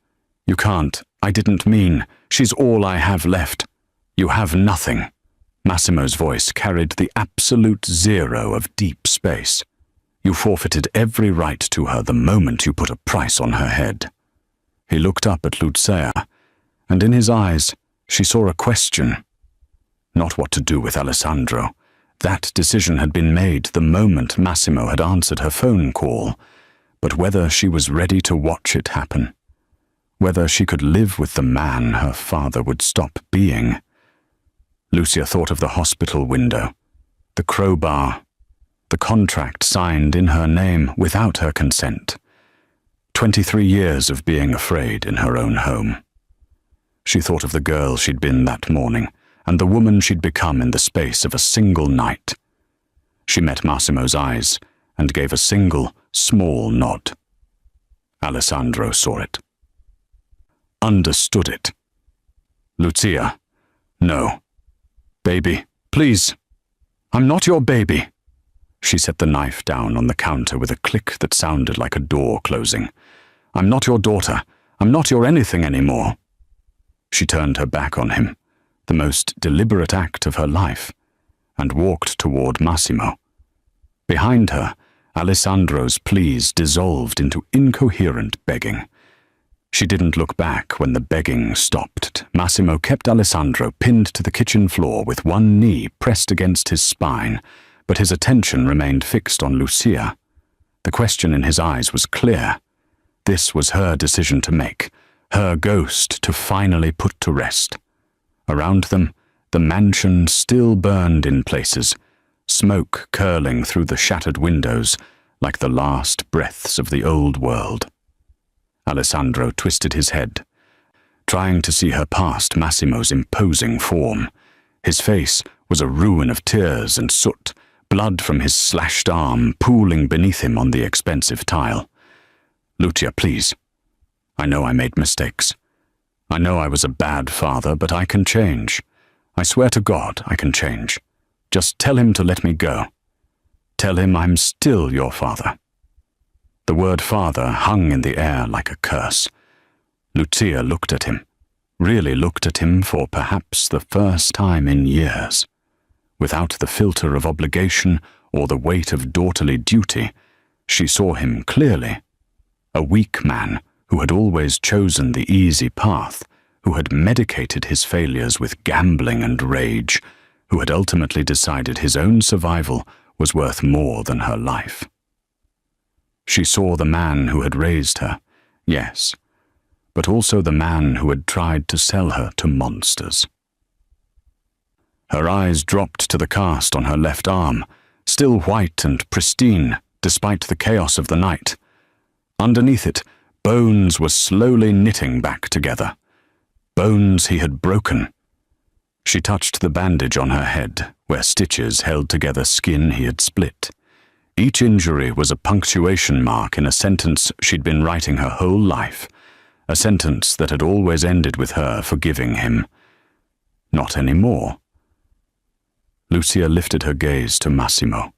You can't, I didn't mean, she's all I have left. You have nothing." Massimo's voice carried the absolute zero of deep space. "You forfeited every right to her the moment you put a price on her head." He looked up at Lucia, and in his eyes she saw a question. Not what to do with Alessandro. That decision had been made the moment Massimo had answered her phone call, but whether she was ready to watch it happen. Whether she could live with the man her father would stop being. Lucia thought of the hospital window, the crowbar, the contract signed in her name without her consent. 23 years of being afraid in her own home. She thought of the girl she'd been that morning, and the woman she'd become in the space of a single night. She met Massimo's eyes and gave a single, small nod. Alessandro saw it. Understood it. "Lucia, no. Baby, please. I'm not your baby." She set the knife down on the counter with a click that sounded like a door closing. "I'm not your daughter. I'm not your anything anymore." She turned her back on him, the most deliberate act of her life, and walked toward Massimo. Behind her, Alessandro's pleas dissolved into incoherent begging. She didn't look back when the begging stopped. Massimo kept Alessandro pinned to the kitchen floor with one knee pressed against his spine, but his attention remained fixed on Lucia. The question in his eyes was clear. This was her decision to make, her ghost to finally put to rest. Around them, the mansion still burned in places, smoke curling through the shattered windows like the last breaths of the old world. Alessandro twisted his head, trying to see her past Massimo's imposing form. His face was a ruin of tears and soot, blood from his slashed arm pooling beneath him on the expensive tile. "Lucia, please. I know I made mistakes. I know I was a bad father, but I can change. I swear to God I can change. Just tell him to let me go. Tell him I'm still your father." The word father hung in the air like a curse. Lucia looked at him, really looked at him for perhaps the first time in years. Without the filter of obligation or the weight of daughterly duty, she saw him clearly. A weak man who had always chosen the easy path, who had medicated his failures with gambling and rage, who had ultimately decided his own survival was worth more than her life. She saw the man who had raised her, yes, but also the man who had tried to sell her to monsters. Her eyes dropped to the cast on her left arm, still white and pristine despite the chaos of the night. Underneath it, bones were slowly knitting back together. Bones he had broken. She touched the bandage on her head, where stitches held together skin he had split. Each injury was a punctuation mark in a sentence she'd been writing her whole life, a sentence that had always ended with her forgiving him. Not anymore. Lucia lifted her gaze to Massimo.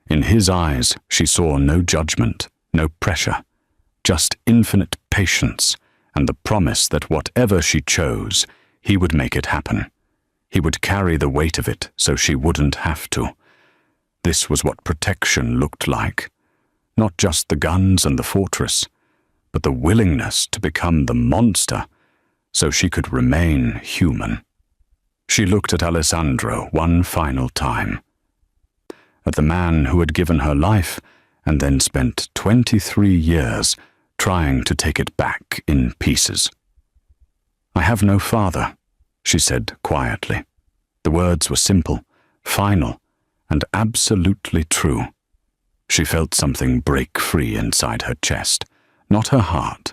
In his eyes, she saw no judgment, no pressure, just infinite patience and the promise that whatever she chose, he would make it happen. He would carry the weight of it so she wouldn't have to. This was what protection looked like. Not just the guns and the fortress, but the willingness to become the monster so she could remain human. She looked at Alessandro one final time. At the man who had given her life and then spent 23 years trying to take it back in pieces. "I have no father," she said quietly. The words were simple, final, and absolutely true. She felt something break free inside her chest, not her heart,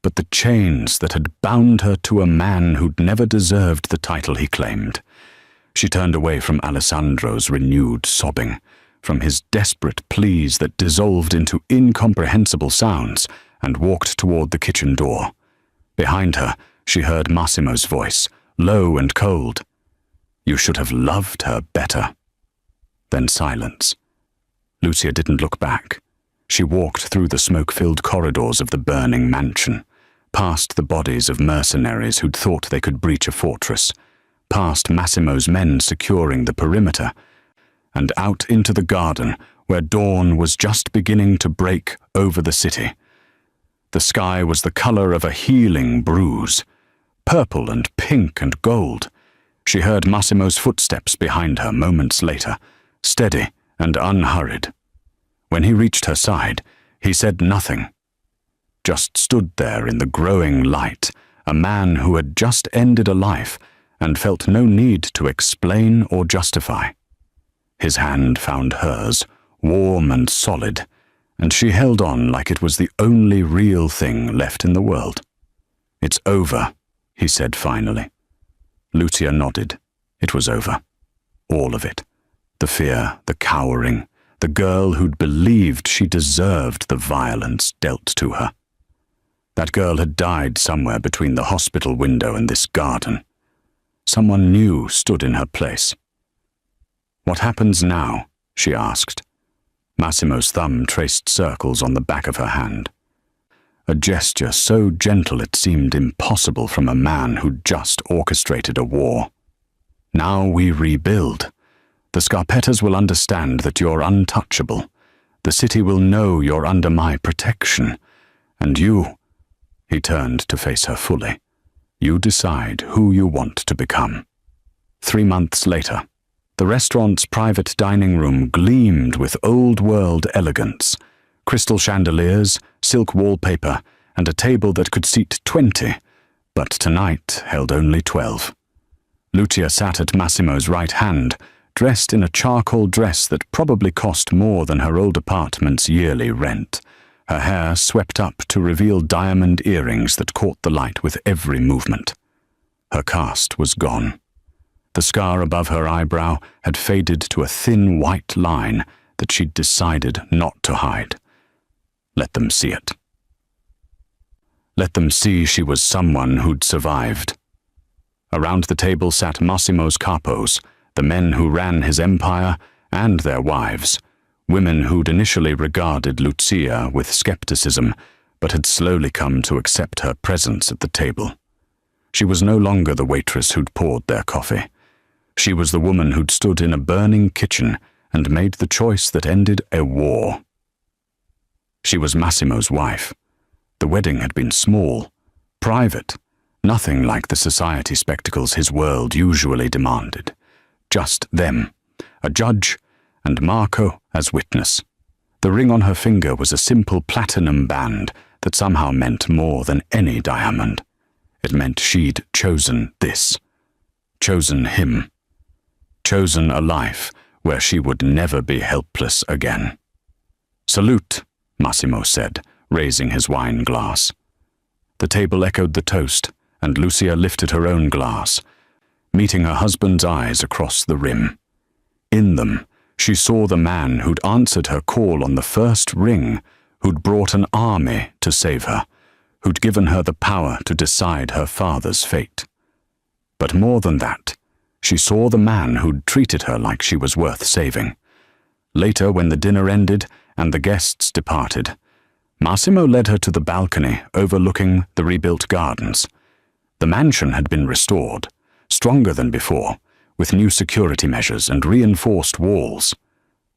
but the chains that had bound her to a man who'd never deserved the title he claimed. She turned away from Alessandro's renewed sobbing, from his desperate pleas that dissolved into incomprehensible sounds, and walked toward the kitchen door. Behind her, she heard Massimo's voice, low and cold. "You should have loved her better." Then silence. Lucia didn't look back. She walked through the smoke-filled corridors of the burning mansion, past the bodies of mercenaries who'd thought they could breach a fortress, past Massimo's men securing the perimeter, and out into the garden where dawn was just beginning to break over the city. The sky was the color of a healing bruise, purple and pink and gold. She heard Massimo's footsteps behind her moments later, steady and unhurried. When he reached her side, he said nothing. Just stood there in the growing light, a man who had just ended a life and felt no need to explain or justify. His hand found hers, warm and solid, and she held on like it was the only real thing left in the world. "It's over," he said finally. Lucia nodded. It was over. All of it. The fear, the cowering, the girl who'd believed she deserved the violence dealt to her. That girl had died somewhere between the hospital window and this garden. Someone new stood in her place. "What happens now?" she asked. Massimo's thumb traced circles on the back of her hand. A gesture so gentle it seemed impossible from a man who'd just orchestrated a war. "Now we rebuild. The Scarpettas will understand that you're untouchable. The city will know you're under my protection. And you, He turned to face her fully. You decide who you want to become. 3 months later, the restaurant's private dining room gleamed with old-world elegance. Crystal chandeliers, silk wallpaper, and a table that could seat 20, but tonight held only 12. Lucia sat at Massimo's right hand, dressed in a charcoal dress that probably cost more than her old apartment's yearly rent. Her hair swept up to reveal diamond earrings that caught the light with every movement. Her cast was gone. The scar above her eyebrow had faded to a thin white line that she'd decided not to hide. Let them see it. Let them see she was someone who'd survived. Around the table sat Massimo's capos, the men who ran his empire, and their wives, women who'd initially regarded Lucia with skepticism, but had slowly come to accept her presence at the table. She was no longer the waitress who'd poured their coffee. She was the woman who'd stood in a burning kitchen and made the choice that ended a war. She was Massimo's wife. The wedding had been small, private, nothing like the society spectacles his world usually demanded. Just them, a judge, and Marco as witness. The ring on her finger was a simple platinum band that somehow meant more than any diamond. It meant she'd chosen this, chosen him, chosen a life where she would never be helpless again. "Salute," Massimo said, raising his wine glass. The table echoed the toast, and Lucia lifted her own glass, meeting her husband's eyes across the rim. In them, she saw the man who'd answered her call on the first ring, who'd brought an army to save her, who'd given her the power to decide her father's fate. But more than that, she saw the man who'd treated her like she was worth saving. Later, when the dinner ended and the guests departed, Massimo led her to the balcony overlooking the rebuilt gardens. The mansion had been restored, stronger than before, with new security measures and reinforced walls.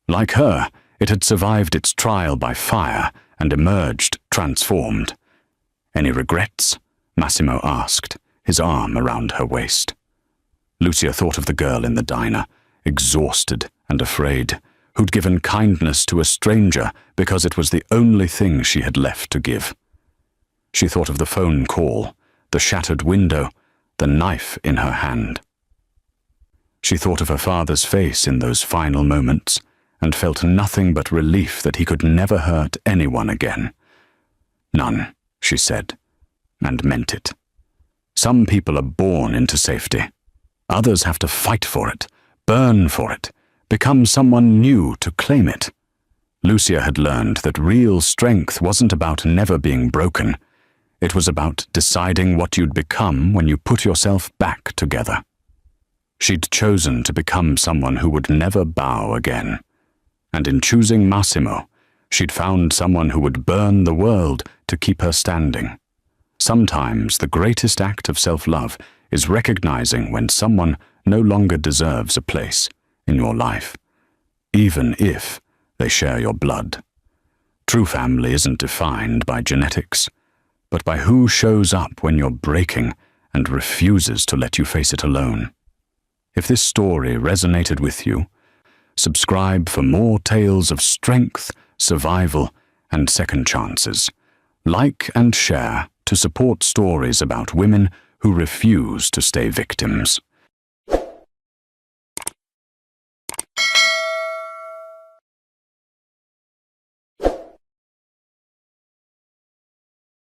Like her, it had survived its trial by fire and emerged transformed. "Any regrets?" Massimo asked, his arm around her waist. Lucia thought of the girl in the diner, exhausted and afraid, who'd given kindness to a stranger because it was the only thing she had left to give. She thought of the phone call, the shattered window, the knife in her hand. She thought of her father's face in those final moments and felt nothing but relief that he could never hurt anyone again. "None," she said, and meant it. Some people are born into safety. Others have to fight for it, burn for it, become someone new to claim it. Lucia had learned that real strength wasn't about never being broken. It was about deciding what you'd become when you put yourself back together. She'd chosen to become someone who would never bow again. And in choosing Massimo, she'd found someone who would burn the world to keep her standing. Sometimes the greatest act of self-love is recognizing when someone no longer deserves a place in your life, even if they share your blood. True family isn't defined by genetics, but by who shows up when you're breaking and refuses to let you face it alone. If this story resonated with you, subscribe for more tales of strength, survival, and second chances. Like and share to support stories about women who refuse to stay victims.